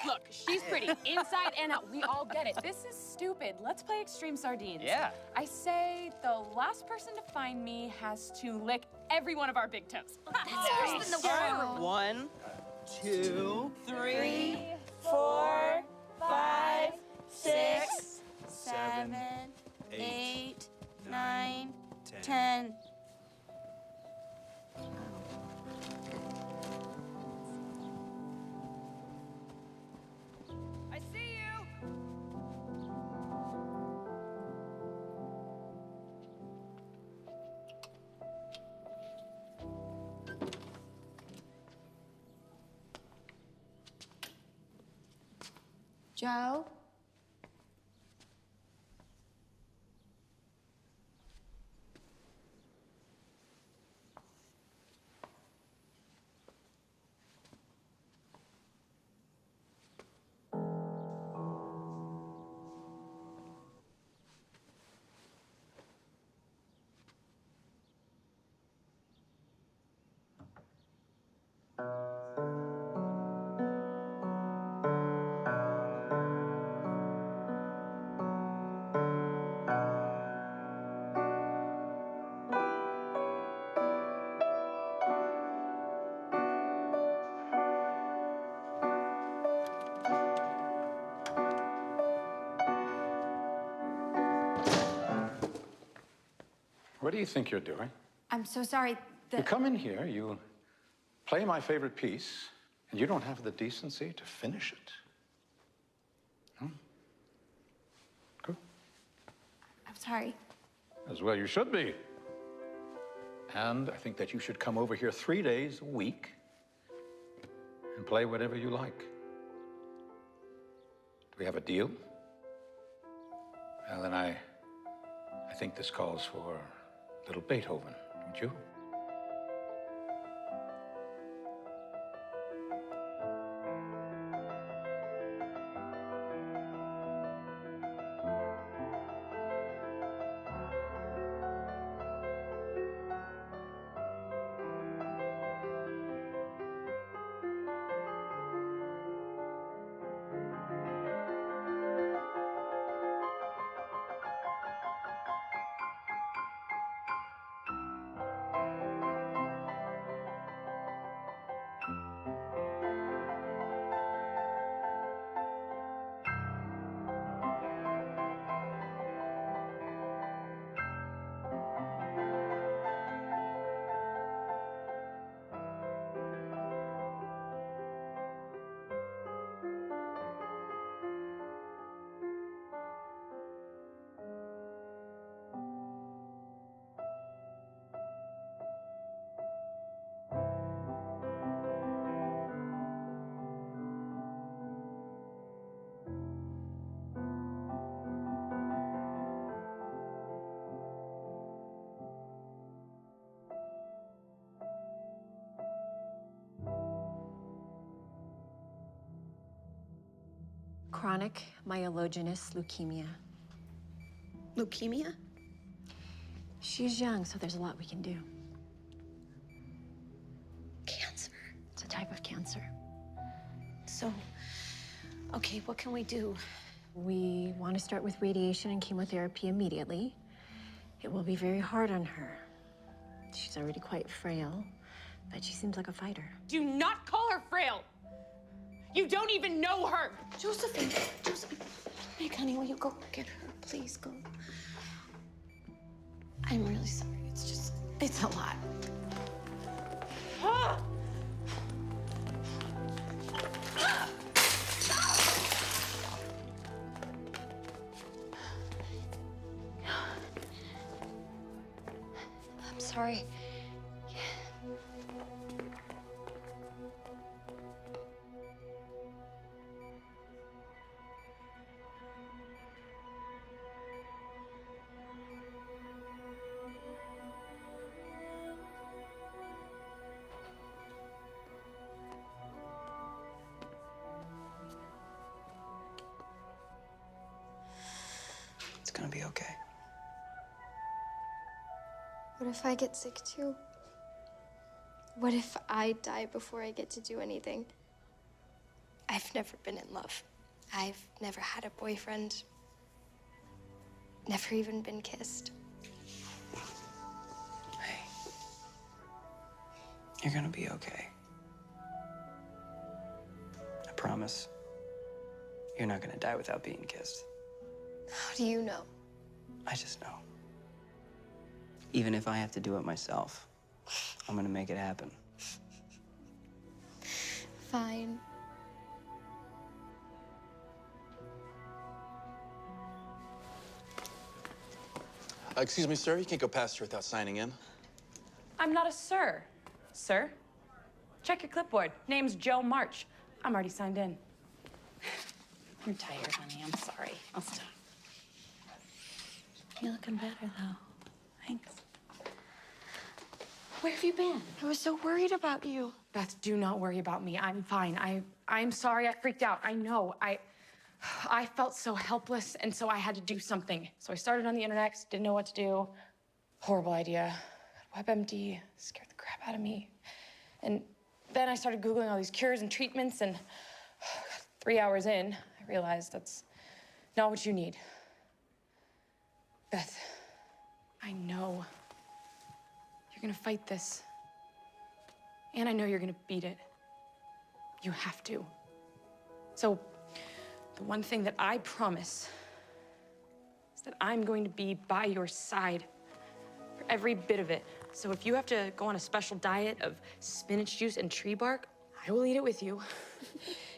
Look, she's pretty inside and out. We all get it. This is stupid. Let's play extreme sardines. Yeah. I say the last person to find me has to lick every one of our big toes. That's worse than the world. 1, 2, 3, 4, 5, 6, 7, 8, 9, 10. I see you. Joe? What do you think you're doing? I'm so sorry. You come in here, you play my favorite piece, and you don't have the decency to finish it. Good. I'm sorry. As well you should be. And I think that you should come over here 3 days a week and play whatever you like. Do we have a deal? Well, then I think this calls for a little Beethoven, don't you? Chronic myelogenous leukemia. Leukemia? She's young, so there's a lot we can do. Cancer. It's a type of cancer. So, okay, what can we do? We want to start with radiation and chemotherapy immediately. It will be very hard on her. She's already quite frail, but she seems like a fighter. Do not call her frail. You don't even know her. Josephine, Meg, honey, will you go get her? Please go. I'm really sorry. It's a lot. Ah! I'm sorry. It's gonna be okay. What if I get sick too? What if I die before I get to do anything? I've never been in love. I've never had a boyfriend. Never even been kissed. You're gonna be okay. I promise. You're not gonna die without being kissed. How do you know? I just know. Even if I have to do it myself, I'm gonna make it happen. Fine. Excuse me, sir. You can't go past here without signing in. I'm not a sir. Sir? Check your clipboard. Name's Joe March. I'm already signed in. I'm tired, honey. I'm sorry. I'll stop. You're looking better, though. Thanks. Where have you been? I was so worried about you. Beth, do not worry about me. I'm fine. I'm sorry I freaked out. I know. I felt so helpless, and so I had to do something. So I started on the internet, didn't know what to do. Horrible idea. WebMD scared the crap out of me. And then I started Googling all these cures and treatments, and 3 hours in, I realized that's not what you need. Beth, I know you're gonna fight this. And I know you're gonna beat it. You have to. So, the one thing that I promise is that I'm going to be by your side for every bit of it. So if you have to go on a special diet of spinach juice and tree bark, I will eat it with you.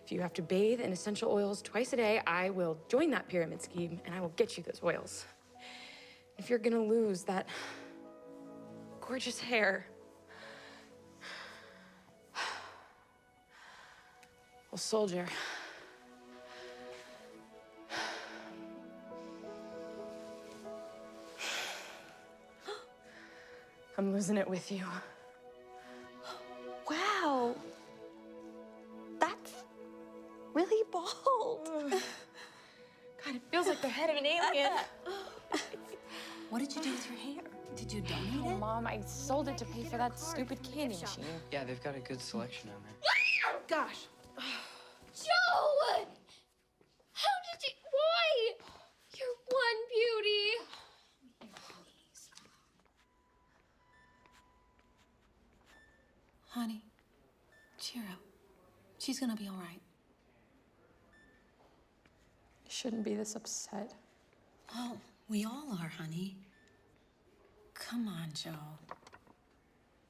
If you have to bathe in essential oils twice a day, I will join that pyramid scheme and I will get you those oils. If you're gonna lose that gorgeous hair, well, soldier, I'm losing it with you. Wow. That's really bold. God, it feels like the head of an alien. What did you do with your hair? Did you donate it? Mom, I sold it to pay for that stupid candy machine. Yeah, they've got a good selection on there. Gosh. Joe! How did you... Why? You're one beauty. Honey, cheer up. She's gonna be all right. You shouldn't be this upset. Oh, we all are, honey. Come on, Joe.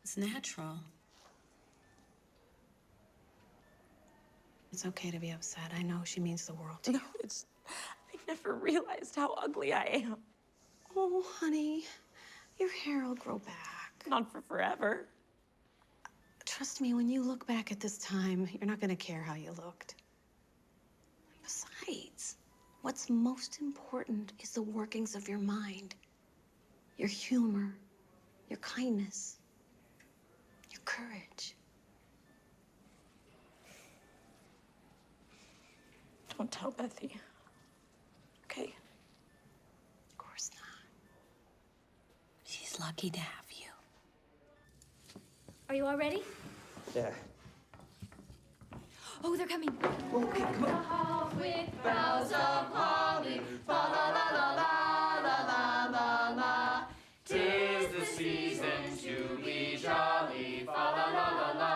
It's natural. It's okay to be upset. I know she means the world to you. It's... I never realized how ugly I am. Oh, honey, your hair will grow back. Not for forever. Trust me, when you look back at this time, you're not gonna care how you looked. Besides, what's most important is the workings of your mind. Your humor, your kindness, your courage. Don't tell Bethy. Okay? Of course not. She's lucky to have you. Are you all ready? Yeah. Oh, they're coming. Okay, come on. With boughs of holly, fa la la la la la la la. 'Tis the season to be jolly, fa la la la la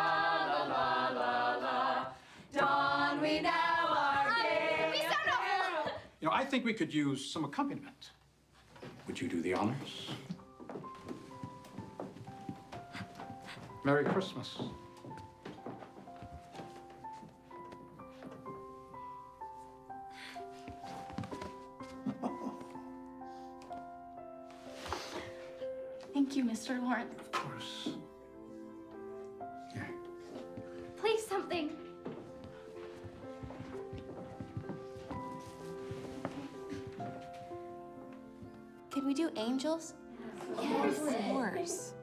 la la la. Dawn we now are gay. We sound awful. You know, I think we could use some accompaniment. Would you do the honors? Merry Christmas. Thank you, Mr. Lawrence. Of course. Play something. Can we do angels? Yes, of course.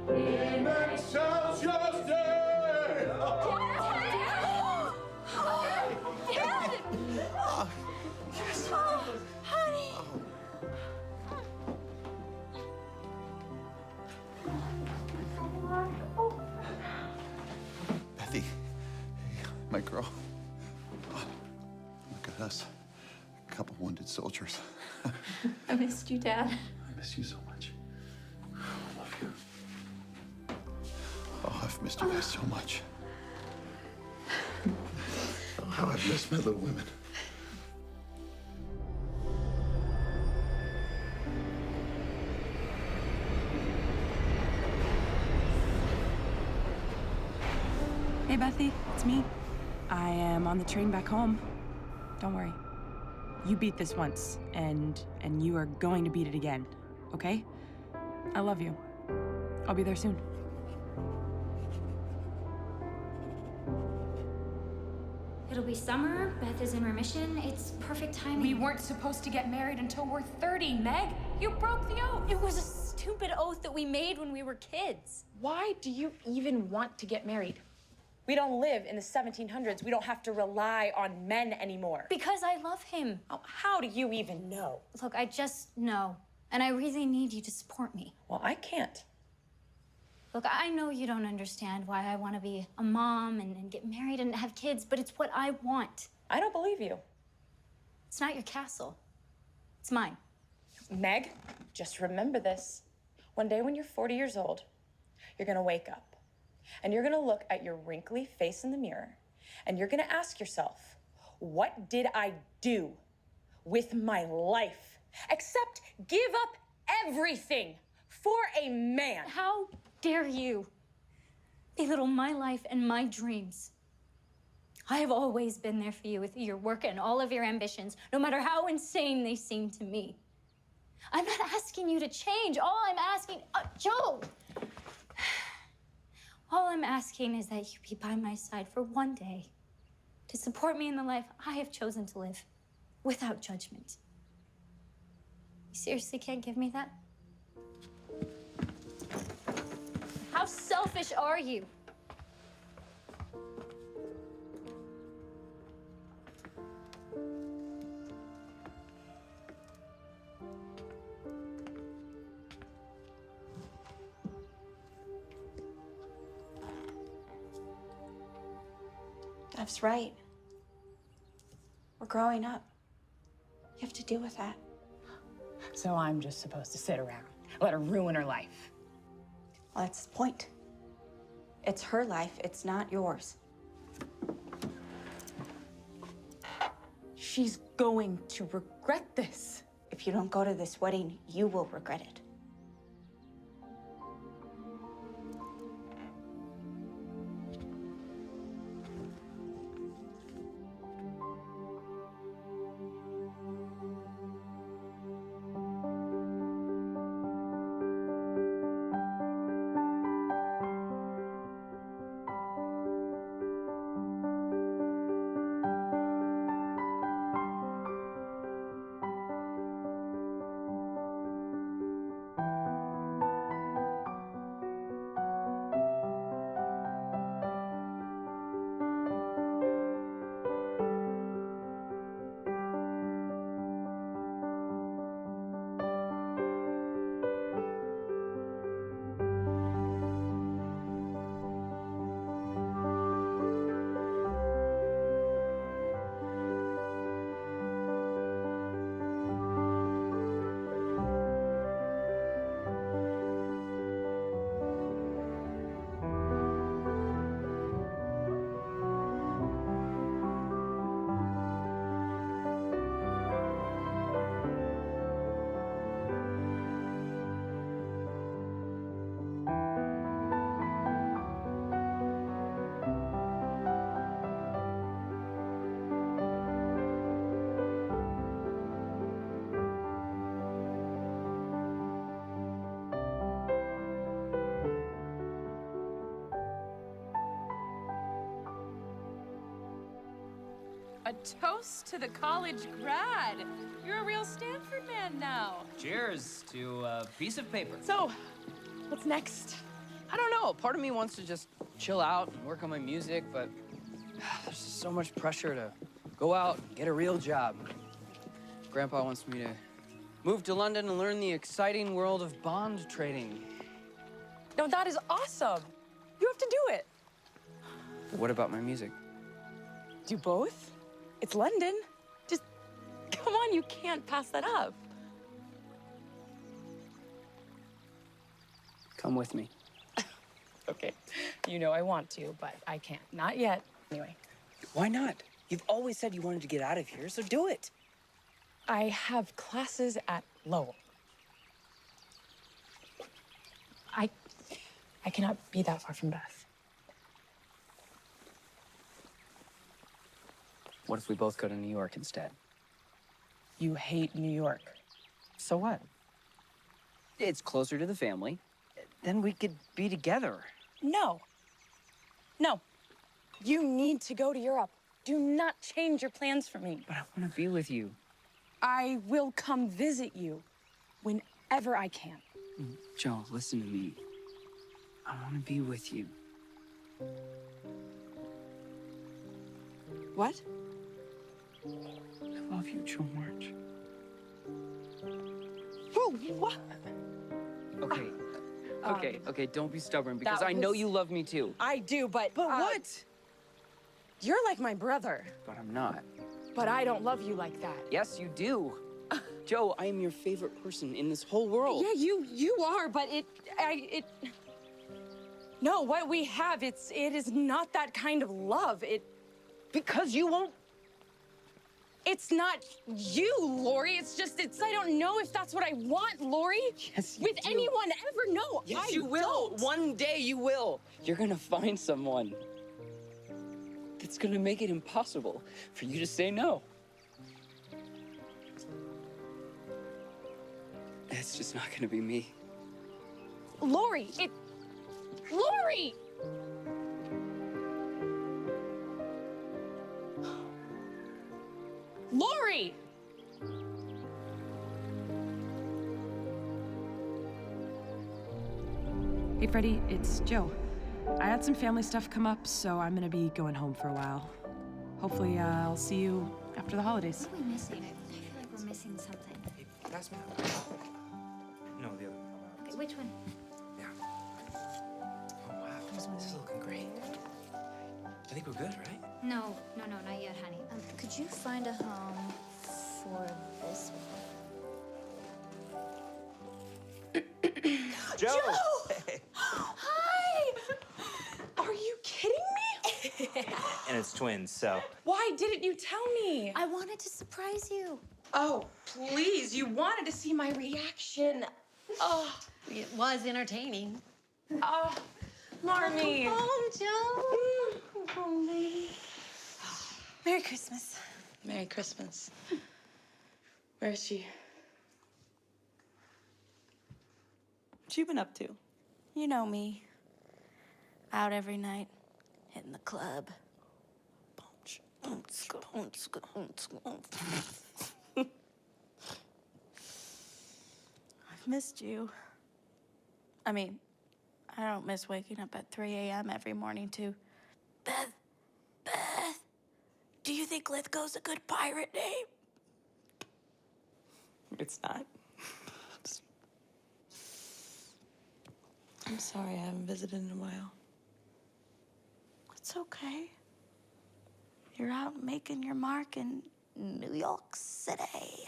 In excelsis Dei! Yes. Honey. Bethy, my girl. Oh, look at us. A couple wounded soldiers. I missed you, Dad. I miss you so much. I love you. Oh, I've missed you guys so much. Oh, how I've missed my little women. Hey, Bethy, it's me. I am on the train back home. Don't worry. You beat this once, and you are going to beat it again, okay? I love you. I'll be there soon. It'll be summer. Beth is in remission. It's perfect timing. We weren't supposed to get married until we're 30, Meg. You broke the oath. It was a stupid oath that we made when we were kids. Why do you even want to get married? We don't live in the 1700s. We don't have to rely on men anymore. Because I love him. Oh, how do you even know? Look, I just know. And I really need you to support me. Well, I can't. Look, I know you don't understand why I want to be a mom and get married and have kids, but it's what I want. I don't believe you. It's not your castle. It's mine. Meg, just remember this. One day when you're 40 years old, you're gonna wake up and you're gonna look at your wrinkly face in the mirror and you're gonna ask yourself, what did I do with my life except give up everything for a man? How dare you belittle my life and my dreams? I have always been there for you with your work and all of your ambitions, no matter how insane they seem to me. I'm not asking you to change. All I'm asking, Joe! All I'm asking is that you be by my side for one day to support me in the life I have chosen to live without judgment. You seriously can't give me that? How selfish are you? Bev's right. We're growing up. You have to deal with that. So I'm just supposed to sit around, let her ruin her life. Well, that's the point. It's her life, it's not yours. She's going to regret this. If you don't go to this wedding, you will regret it. A toast to the college grad. You're a real Stanford man now. Cheers to a piece of paper. So, what's next? I don't know. Part of me wants to just chill out and work on my music, but there's just so much pressure to go out and get a real job. Grandpa wants me to move to London and learn the exciting world of bond trading. No, that is awesome. You have to do it. What about my music? Do both? It's London. Just come on, you can't pass that up. Come with me. Okay. You know I want to, but I can't. Not yet. Anyway. Why not? You've always said you wanted to get out of here, so do it. I have classes at Lowell. I cannot be that far from Beth. What if we both go to New York instead? You hate New York. So what? It's closer to the family. Then we could be together. No. No. You need to go to Europe. Do not change your plans for me. But I want to be with you. I will come visit you whenever I can. Joe, listen to me. I want to be with you. What? I love you, Joe March. Oh, what? Okay, don't be stubborn, because that I know was- you love me too. I do, but... But what? You're like my brother, But I'm not. but I don't love you like that. Yes, you do. Joe, I am your favorite person in this whole world. Yeah, you are, but No, what we have, it is not that kind of love. Because you won't. It's not you, Lori. I don't know if that's what I want, Lori. Yes, you With do. anyone ever. No, Yes, I you will. don't. One day you will. You're gonna find someone that's gonna make it impossible for you to say no. It's just not gonna be me. Lori, Lori! Lori! Hey, Freddie, it's Joe. I had some family stuff come up, so I'm gonna be going home for a while. Hopefully, I'll see you after the holidays. What are we missing? I feel like we're missing something. Hey, pass me that. No, the other. Okay, which one? Yeah. Oh, wow. This is looking great. I think we're good, right? No, not yet, honey. Could you find a home for this one? Joe! Hi! Are you kidding me? And it's twins, so. Why didn't you tell me? I wanted to surprise you. Oh, please, you wanted to see my reaction. Oh, It was entertaining. oh, Marnie. Home, Joe. Come home, baby. Merry Christmas. Merry Christmas. Where is she? What you been up to? You know me. Out every night, hitting the club. I've missed you. I mean, I don't miss waking up at 3 a.m. every morning to Beth, do you think Lithgow's a good pirate name? It's not. I'm sorry, I haven't visited in a while. It's okay. You're out making your mark in New York City.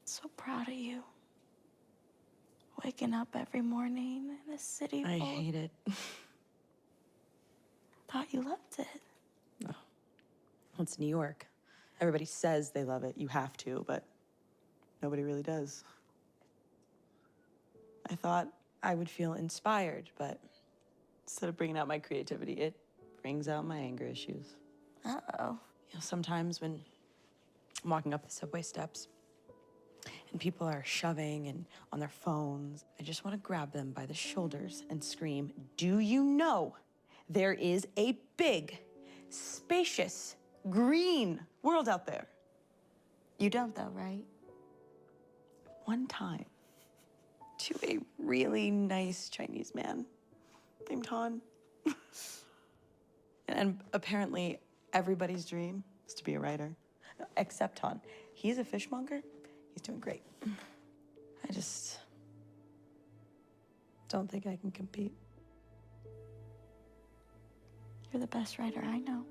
So proud of you. Waking up every morning in a city I full- hate it. Thought you loved it. Well, it's New York. Everybody says they love it. You have to, but nobody really does. I thought I would feel inspired, but instead of bringing out my creativity, it brings out my anger issues. Uh-oh. You know, sometimes when I'm walking up the subway steps and people are shoving and on their phones, I just want to grab them by the shoulders and scream, "Do you know there is a big, spacious green world out there. You don't, though, right? One time, to a really nice Chinese man named Han. And apparently, everybody's dream is to be a writer, except Han. He's a fishmonger. He's doing great. I just don't think I can compete. You're the best writer I know.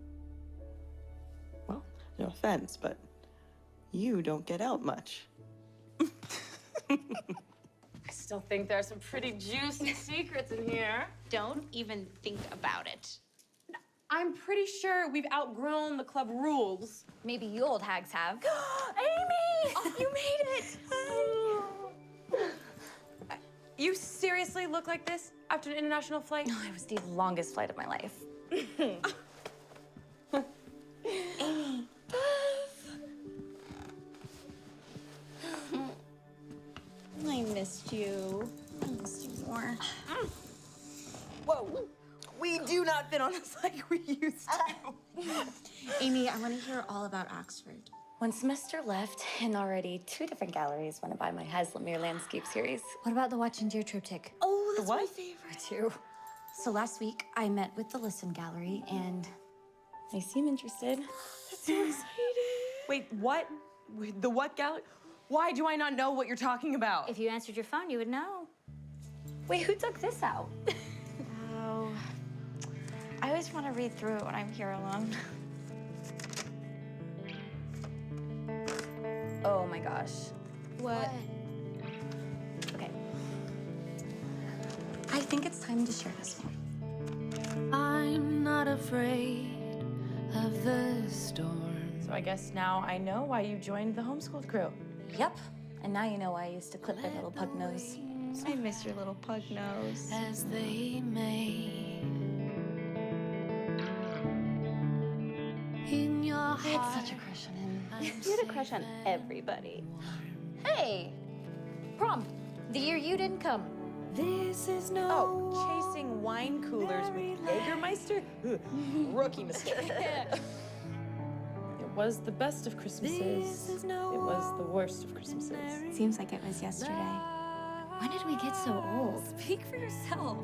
Well, no offense, but you don't get out much. I still think there are some pretty juicy secrets in here. Don't even think about it. I'm pretty sure we've outgrown the club rules. Maybe you old hags have. Amy! Oh, you made it! You seriously look like this after an international flight? No, it was the longest flight of my life. Amy. I missed you. I missed you more. Whoa, we do not fit on this like we used to. Amy, I want to hear all about Oxford. One semester left, and already 2 different galleries want to buy my Haslemere landscape series. What about the Watch and Deer triptych? Oh, that's what? my favorite. Too. So last week, I met with the Listen Gallery, and they seem interested. That's so exciting. Wait, what? Wait, the what gallery? Why do I not know what you're talking about? If you answered your phone, you would know. Wait, who took this out? Oh, I always want to read through it when I'm here alone. Oh my gosh. What? Okay. I think it's time to share this one. I'm not afraid of the storm. So I guess now I know why you joined the homeschooled crew. Yep. And now you know why I used to clip my little pug nose. I miss your little pug nose. As they may. In your I had heart. such a crush on him. You had a crush on everybody. Hey, prom, the year you didn't come. This is no. Oh, chasing wine coolers with Jägermeister? Ugh, rookie mistake. It was the best of Christmases. It was the worst of Christmases. Seems like it was yesterday. When did we get so old? Speak for yourself.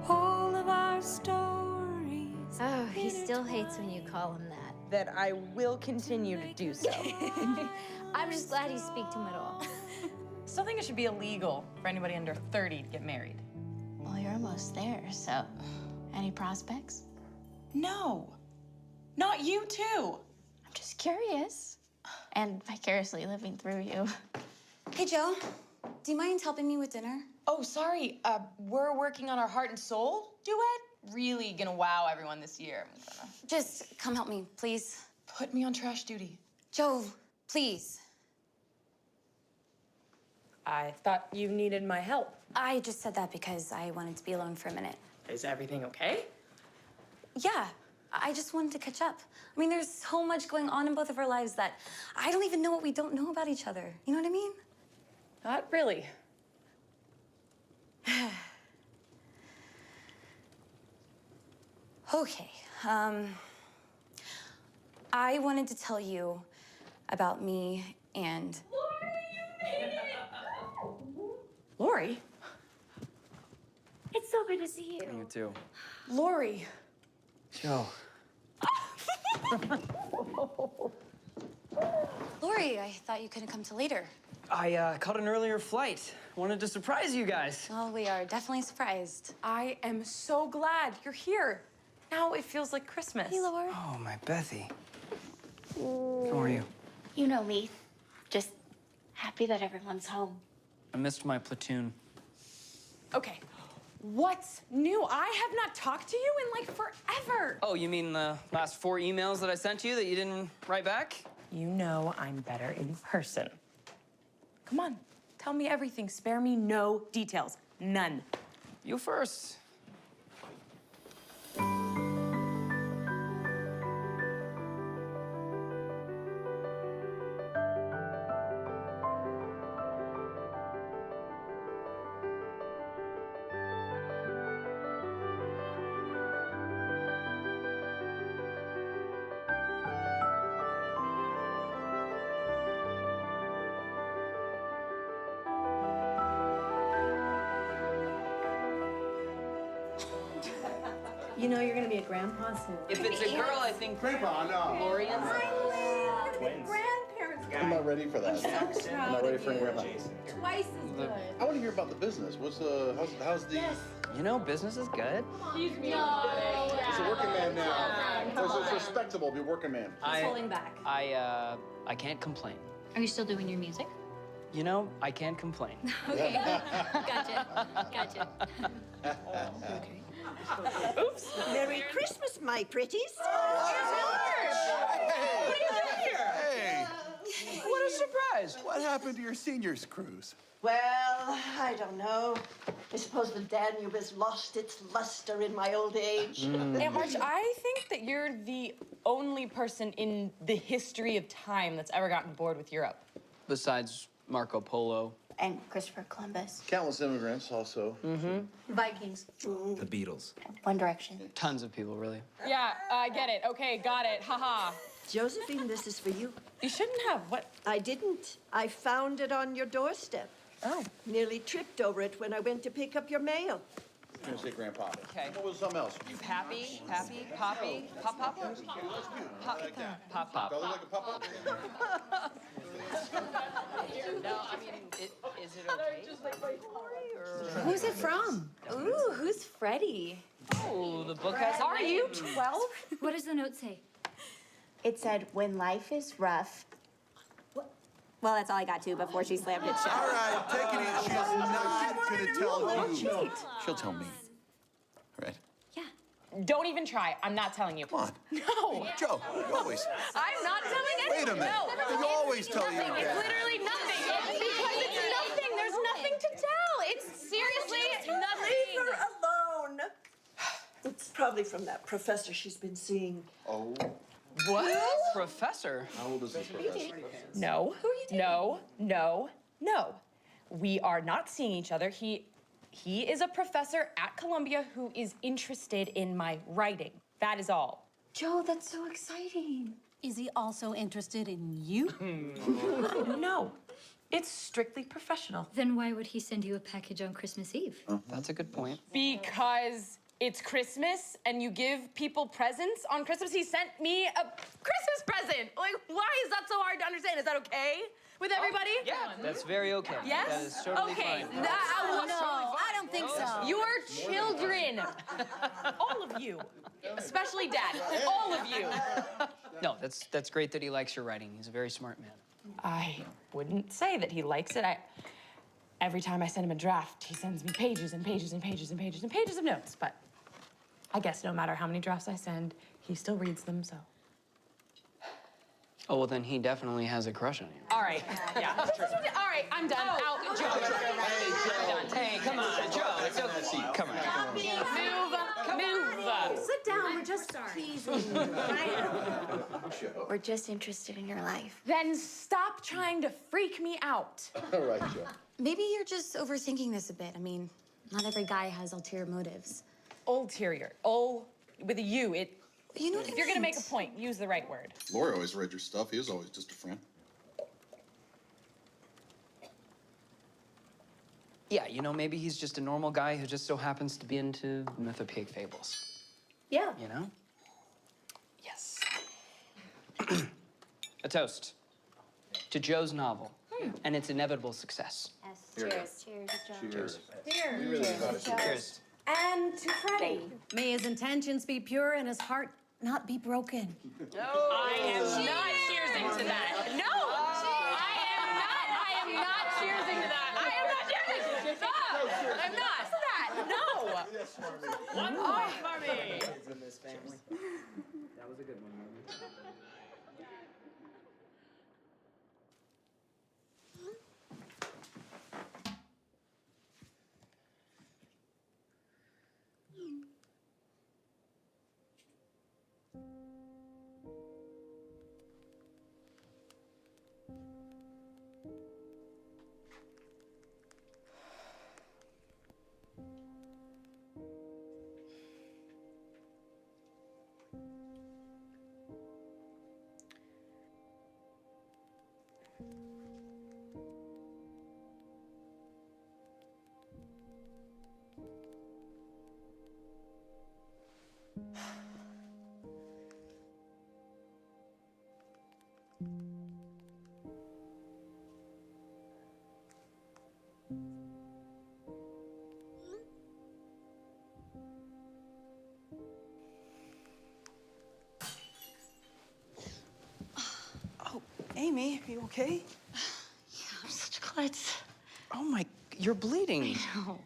All of our stories. Oh, he still hates when you call him that. That I will continue to do so. I'm just glad you speak to him at all. Still think it should be illegal for anybody under 30 to get married. Well, you're almost there, so any prospects? No, not you too. I'm just curious. And vicariously living through you. Hey, Joe, do you mind helping me with dinner? Oh, sorry. We're working on our heart and soul duet. Really gonna wow everyone this year. Just come help me, please. Put me on trash duty. Joe, please. I thought you needed my help. I just said that because I wanted to be alone for a minute. Is everything okay? Yeah, I just wanted to catch up. I mean, there's so much going on in both of our lives that I don't even know what we don't know about each other. You know what I mean? Not really. Okay, I wanted to tell you about me and... Lori? It's so good to see you. You too. Lori. Joe. Lori, I thought you couldn't come till later. I caught an earlier flight. Wanted to surprise you guys. Well, we are definitely surprised. I am so glad you're here. Now it feels like Christmas. Hey, Laura. Oh, my Bethy. How are you? You know me. Just happy that everyone's home. I missed my platoon. Okay, what's new? I have not talked to you in like forever. Oh, you mean the last 4 emails that I sent you that you didn't write back? You know I'm better in person. Come on, tell me everything. Spare me no details. None. You first. You know you're gonna be a grandpa soon. If it's a girl, I think Grandpa, no. Lori and Twins. Grandparents. I'm not ready for that. I'm not ready for any grandpa. Twice as good. I want to hear about the business. What's how's the? You know, business is good. He's a working man now. It's respectable to be a working man. I can't complain. Are you still doing your music? You know, I can't complain. Okay. Gotcha. Oops. Merry Christmas, my pretties. Hey! What a surprise! What happened to your seniors cruise? Well, I don't know. I suppose the Danube has lost its luster in my old age. Aunt March, I think that you're the only person in the history of time that's ever gotten bored with Europe. Besides Marco Polo. And Christopher Columbus. Countless immigrants also. Vikings. The Beatles. One Direction. Tons of people, really. Yeah, I get it. Okay, got it. Haha. Josephine, this is for you. You shouldn't have. What? I didn't. I found it on your doorstep. Oh. Nearly tripped over it when I went to pick up your mail. I'm gonna say grandpa. Okay. What was something else? Happy, Poppy, Pop. Do I look like a papa? No, I mean, is it okay? Who's it from? Ooh, who's Freddie? Oh, the book has a Are name. you 12? What does the note say? It said, when life is rough. Well, that's all I got to before she slammed it shut. All right, take it easy. She's not gonna tell you. She'll tell me. All right. Don't even try. I'm not telling you. Come on. No. Joe, you always. I'm not telling anyone. Wait a minute. No. You always tell your It's dad. literally nothing. It's because it's nothing. There's nothing to tell. It's seriously nothing. Leave her alone. It's probably from that professor she's been seeing. Oh. What? Professor? How old is this professor? No. No. We are not seeing each other. He is a professor at Columbia who is interested in my writing. That is all. Joe, that's so exciting. Is he also interested in you? No. It's strictly professional. Then why would he send you a package on Christmas Eve? That's a good point. Because it's Christmas and you give people presents on Christmas. He sent me a Christmas present. Like, why is that so hard to understand? Is that okay with everybody? Yeah, that's very okay. Yes? That is totally Okay. fine. No, I don't think so. You are children. All of you. Especially Dad. All of you. No, that's great that he likes your writing. He's a very smart man. I wouldn't say that he likes it. Every time I send him a draft, he sends me pages and pages and pages and pages and pages of notes. But I guess no matter how many drafts I send, he still reads them, so. Oh, well, then he definitely has a crush on you. All right. Yeah. All right, I'm done. Out. Joe. I'm done. Hey, come on, Joe. It's okay. Come on. Move. Sit down, we're just teasing. We're just interested in your life. Then stop trying to freak me out. All right, Joe. Maybe you're just overthinking this a bit. I mean, not every guy has ulterior motives. Ulterior. With a U. You know what If I you're gonna meant. make a point, use the right word. Lori always read your stuff. He was always just a friend. Yeah, you know, maybe he's just a normal guy who just so happens to be into mythopoeic fables. Yeah. You know? Yes. A toast to Joe's novel and its inevitable success. Yes. Cheers. Cheers. Cheers. Cheers. And to Freddie. May his intentions be pure and his heart not be broken. I am not cheersing to that. No! I am not cheersing to that. I am not cheersing. Stop! I'm not. That. No! One point for me. In this family. That was a good one, Mommy. Amy, are you okay? Yeah, I'm such a klutz. Oh my, you're bleeding. I know.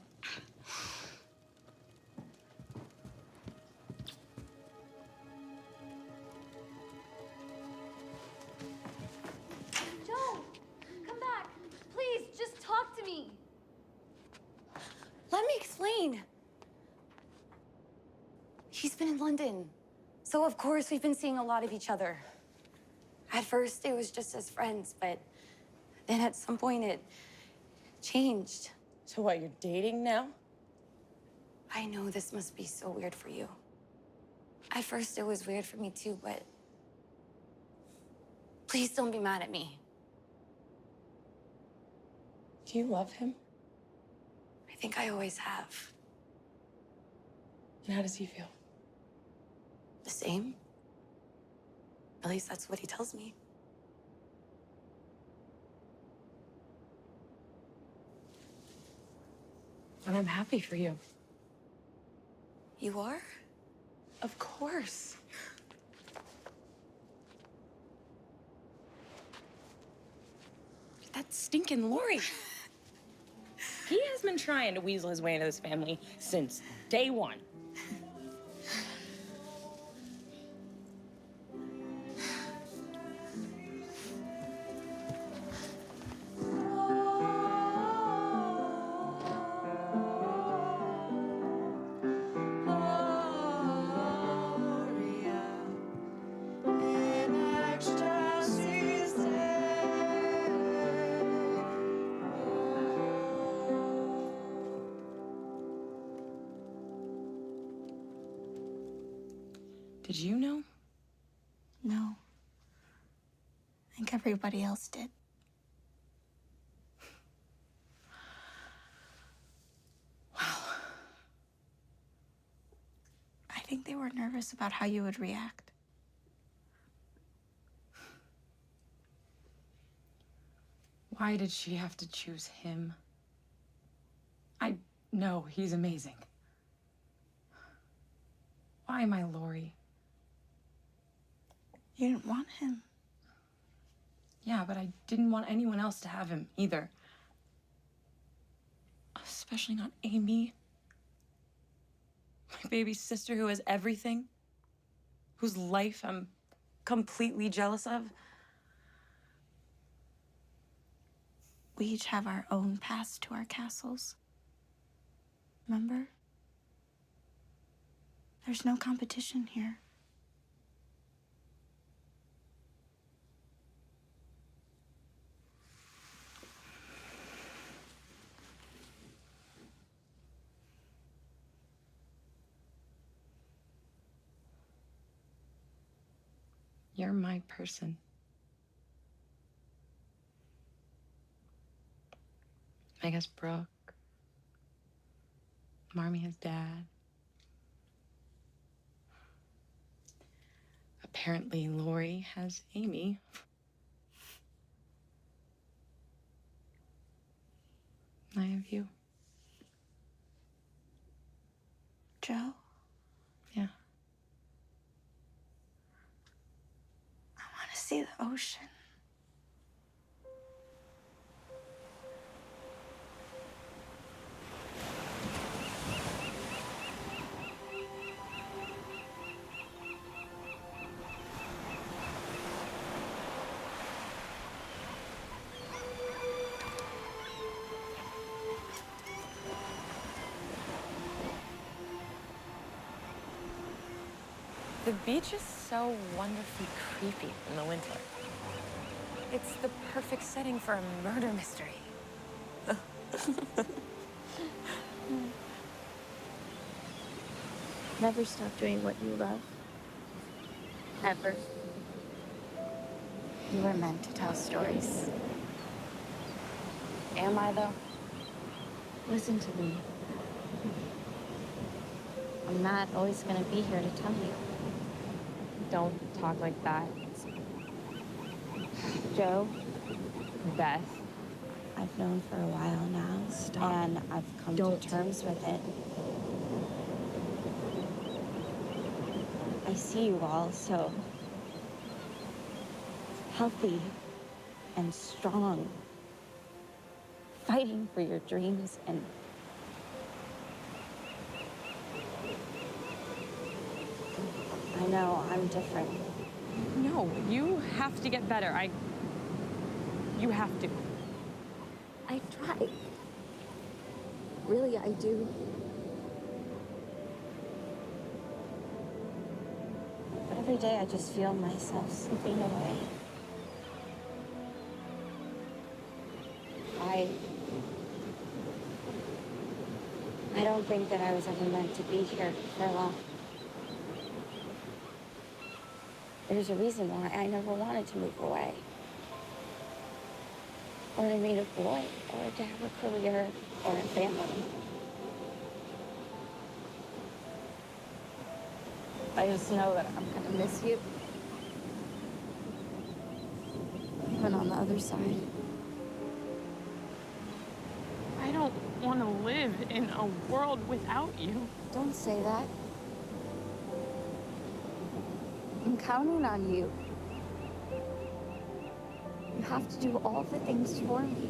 Joe, come back. Please, just talk to me. Let me explain. He's been in London. So, of course, we've been seeing a lot of each other. At first, it was just as friends, but then at some point, it changed. So what, you're dating now? I know this must be so weird for you. At first, it was weird for me too, but please don't be mad at me. Do you love him? I think I always have. And how does he feel? The same. At least that's what he tells me. And I'm happy for you. You are? Of course. That stinking Lori. He has been trying to weasel his way into this family since day one. Did you know? No. I think everybody else did. I think they were nervous about how you would react. Why did she have to choose him? I know he's amazing. Why my Lori? You didn't want him. Yeah, but I didn't want anyone else to have him either. Especially not Amy. My baby sister who has everything. Whose life I'm completely jealous of. We each have our own paths to our castles. Remember? There's no competition here. You're my person. I guess Brooke. Marmee has Dad. Apparently, Lori has Amy. I have you. Joe? Yeah. I want to see the ocean. The beach is so wonderfully creepy in the winter. It's the perfect setting for a murder mystery. Never stop doing what you love. Ever. You were meant to tell stories. Am I, though? Listen to me. I'm not always going to be here to tell you. Don't talk like that. Joe, Beth. I've known for a while now, and I've come to terms with it. I see you all so healthy and strong, fighting for your dreams, and I know I'm different. No, you have to get better. You have to. I try. Really, I do. But every day I just feel myself slipping away. I don't think that I was ever meant to be here for long. There's a reason why I never wanted to move away. Or to meet a boy, or to have a career, or a family. I just know that I'm gonna miss you. Even on the other side. I don't want to live in a world without you. Don't say that. I'm counting on you. You have to do all the things for me.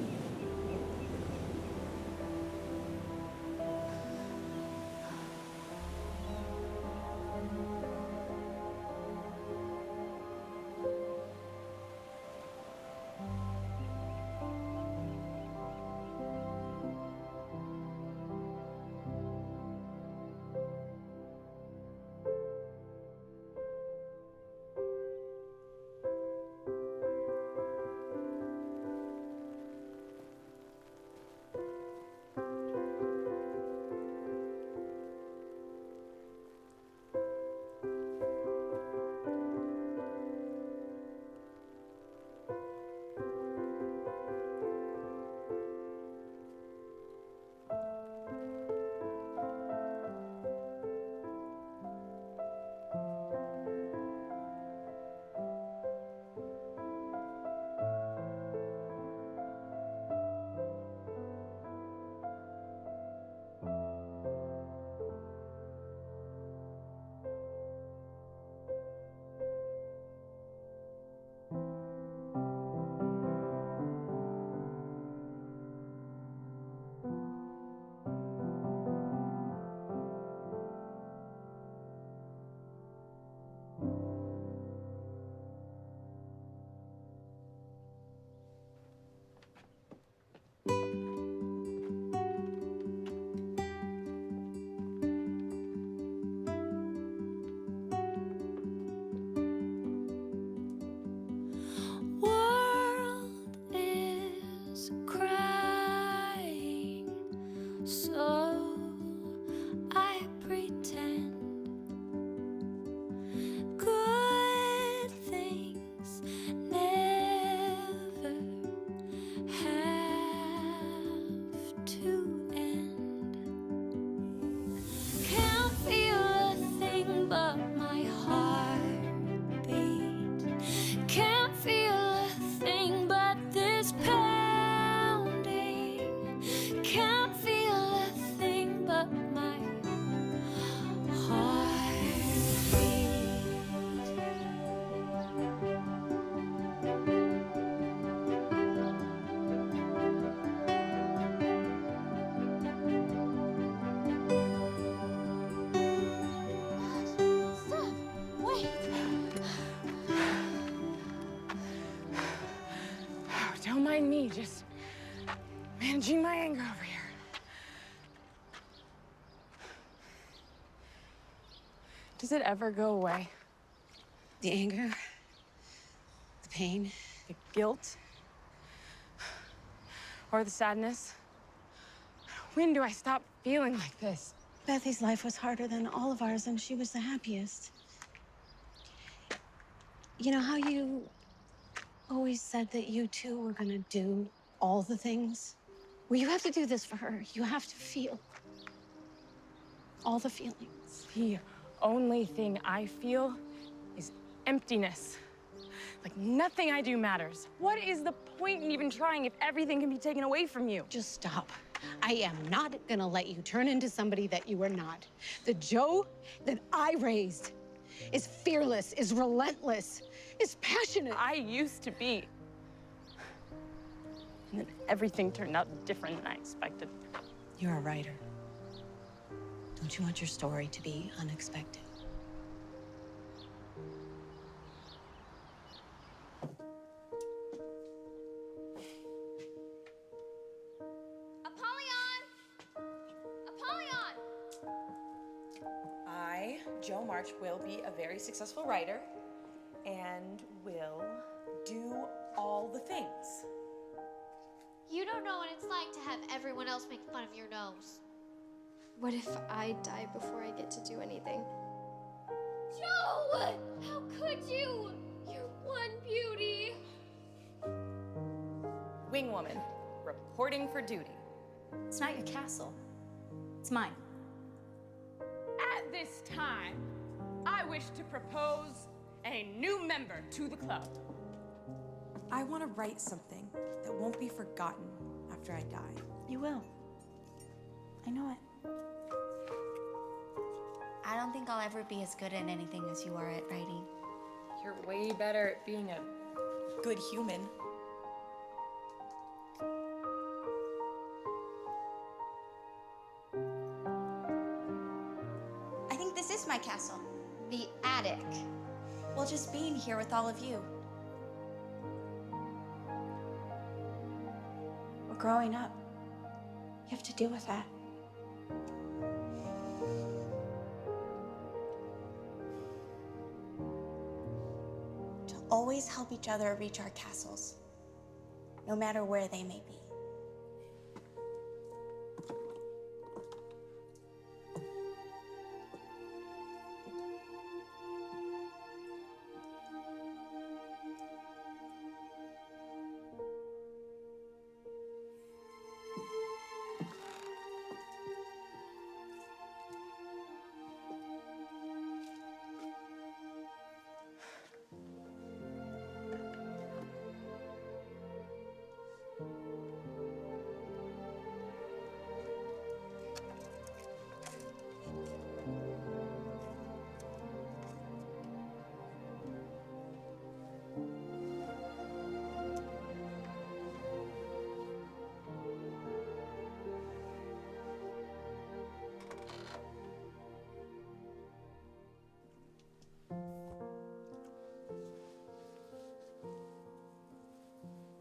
Don't mind me, just managing my anger over here. Does it ever go away? The anger, the pain, the guilt, or the sadness? When do I stop feeling like this? Bethy's life was harder than all of ours, and she was the happiest. You know how you always said that you two were gonna do all the things? Well, you have to do this for her. You have to feel all the feelings. The only thing I feel is emptiness. Like nothing I do matters. What is the point in even trying if everything can be taken away from you? Just stop. I am not gonna let you turn into somebody that you are not. The Joe that I raised is fearless, is relentless, is passionate. I used to be. And then everything turned out different than I expected. You're a writer. Don't you want your story to be unexpected? Apollyon! I, Jo March, will be a very successful writer and will do all the things. You don't know what it's like to have everyone else make fun of your nose. What if I die before I get to do anything? Joe! How could you? You're one beauty. Wing woman, reporting for duty. It's not your castle. It's mine. At this time, I wish to propose a new member to the club. I want to write something that won't be forgotten after I die. You will. I know it. I don't think I'll ever be as good at anything as you are at writing. You're way better at being a good human. I think this is my castle. The attic. Well, just being here with all of you. We're growing up. You have to deal with that. To always help each other reach our castles, no matter where they may be.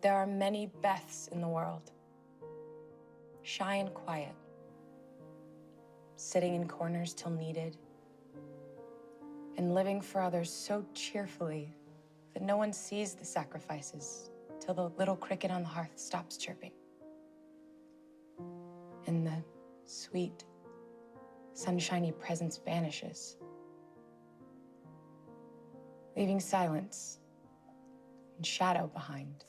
There are many Beths in the world, shy and quiet, sitting in corners till needed, and living for others so cheerfully that no one sees the sacrifices till the little cricket on the hearth stops chirping. And the sweet, sunshiny presence vanishes, leaving silence and shadow behind.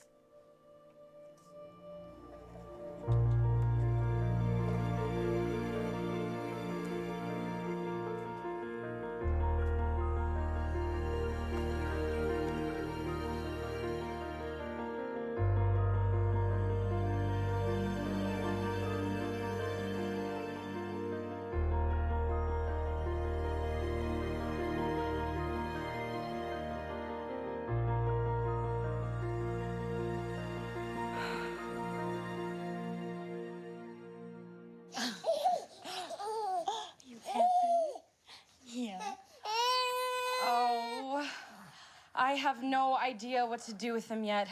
You happy? Yeah. Oh, I have no idea what to do with them yet.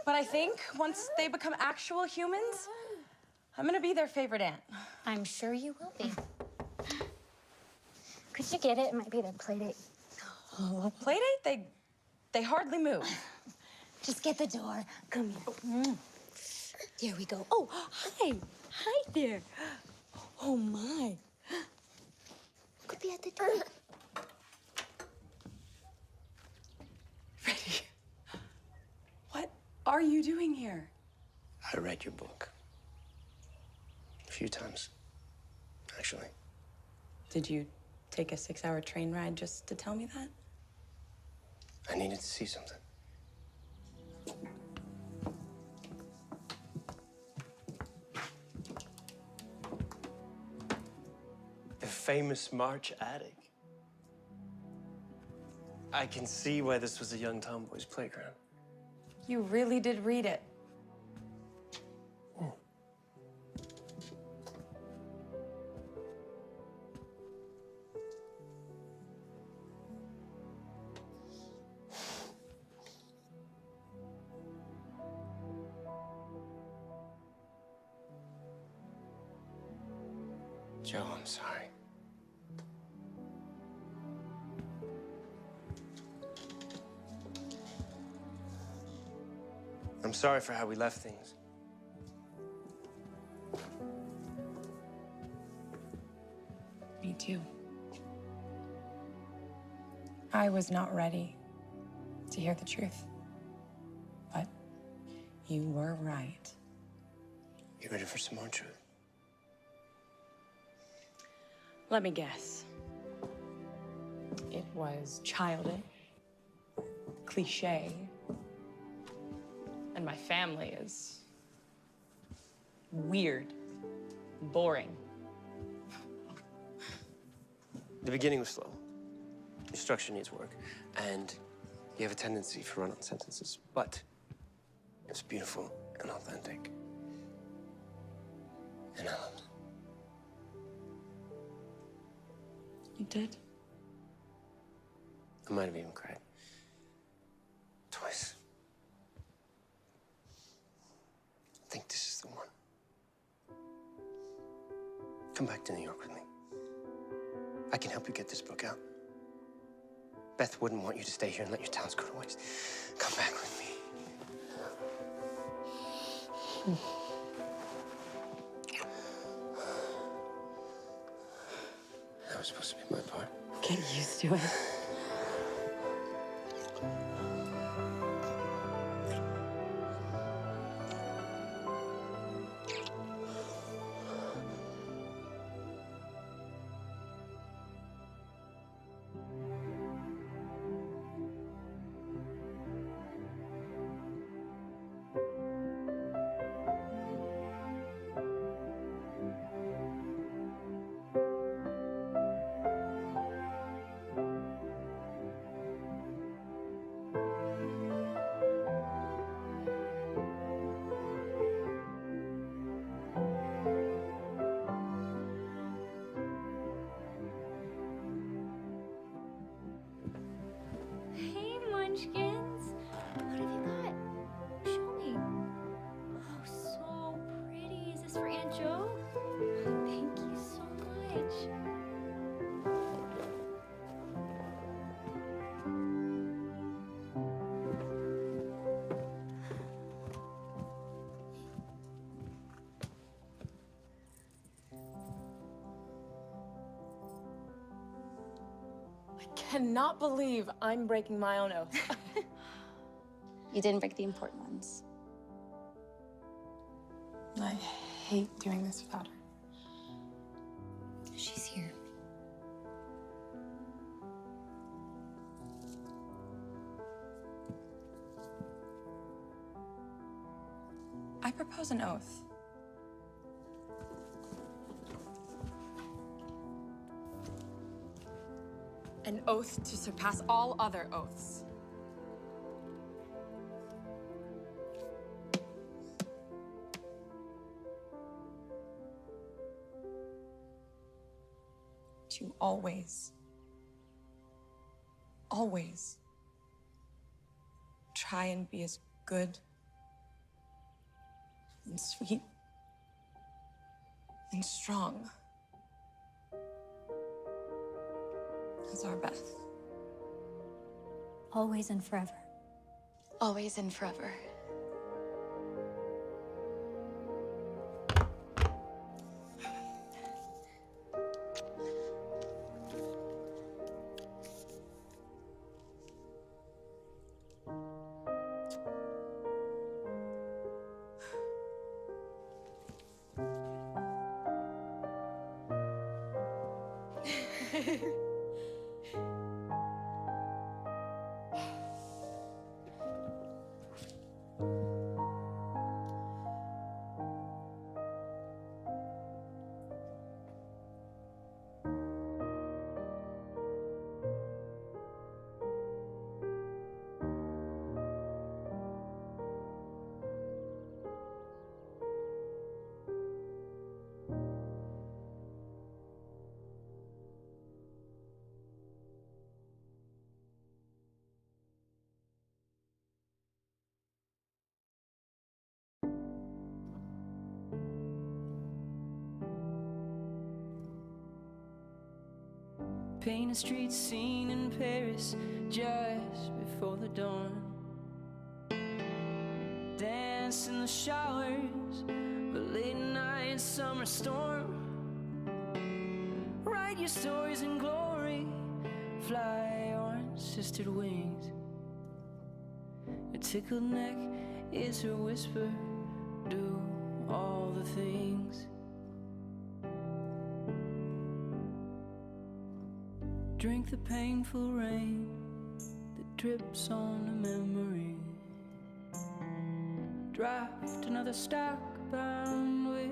But I think once they become actual humans, I'm gonna be their favorite aunt. I'm sure you will be. Could you get it? It might be their playdate. Playdate? They hardly move. Just get the door. Come here. There we go. Oh, hi. Hi there. Oh, my. Could be at the door. Freddie, what are you doing here? I read your book. A few times, actually. Did you take a 6-hour train ride just to tell me that? I needed to see something. The famous March attic. I can see why this was a young tomboy's playground. You really did read it. Joe, I'm sorry. I'm sorry for how we left things. Me too. I was not ready to hear the truth. But you were right. You ready for some more truth? Let me guess. It was childish, cliche, and my family is weird, boring. The beginning was slow. Your structure needs work, and you have a tendency for run-on sentences, but it was beautiful and authentic. And I loved it. You did? I might have even cried. Twice. I think this is the one. Come back to New York with me. I can help you get this book out. Beth wouldn't want you to stay here and let your talents go to waste. Come back with me. That was supposed to be my part. Get used to it. Hey, Munchkins. What have you got? Show me. Oh, so pretty. Is this for Aunt Jo? Oh, thank you so much. I cannot believe I'm breaking my own oath. You didn't break the important ones. I hate doing this without her. She's here. I propose an oath. An oath to surpass all other oaths. To always, always try and be as good and sweet and strong as our Beth. Always and forever. Always and forever. paint a street scene in Paris just before the dawn. Dance in the showers of a late night summer storm. Write your stories in glory, fly on sistered wings. Your tickled neck is her whisper, do all the things. Drink the painful rain that drips on a memory. Draft another stock bound with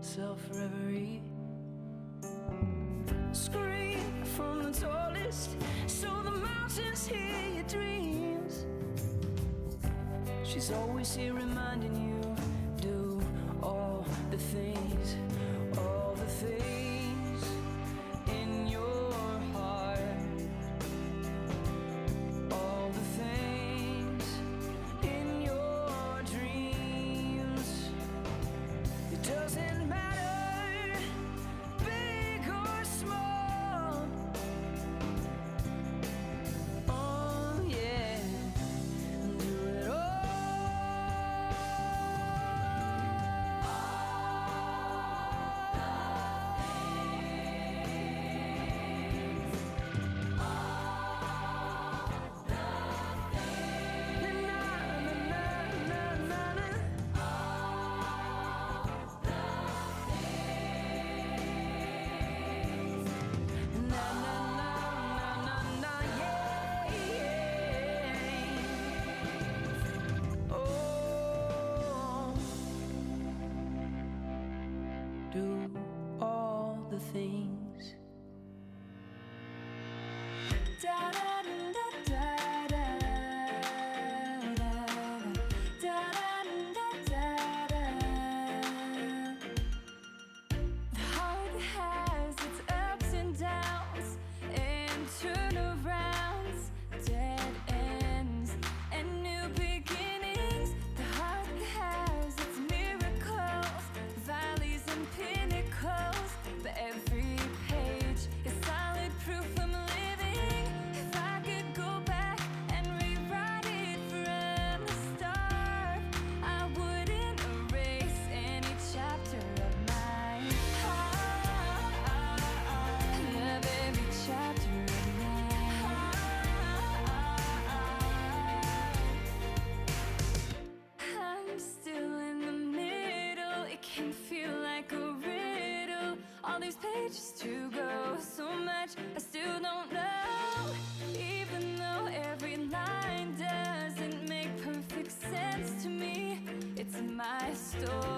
self-reverie. Scream from the tallest so the mountains hear your dreams. She's always here reminding you, do all the things, all the things in your heart, all the things in your dreams. It doesn't matter, big or small. Oh yeah, do it all. Do all the things. Da da da da da da da da. The heart has its ups and downs and turnarounds, dead ends and new beginnings. The heart has its miracles, valleys and pinnacles, but every page is solid proof I'm living. If I could go back and rewrite it from the start, I wouldn't erase any chapter of my heart. Love every chapter of my heart. I'm still in the middle. It can feel like a riddle. All these pages to go, so much I still don't know. Even though every line doesn't make perfect sense to me, it's my story.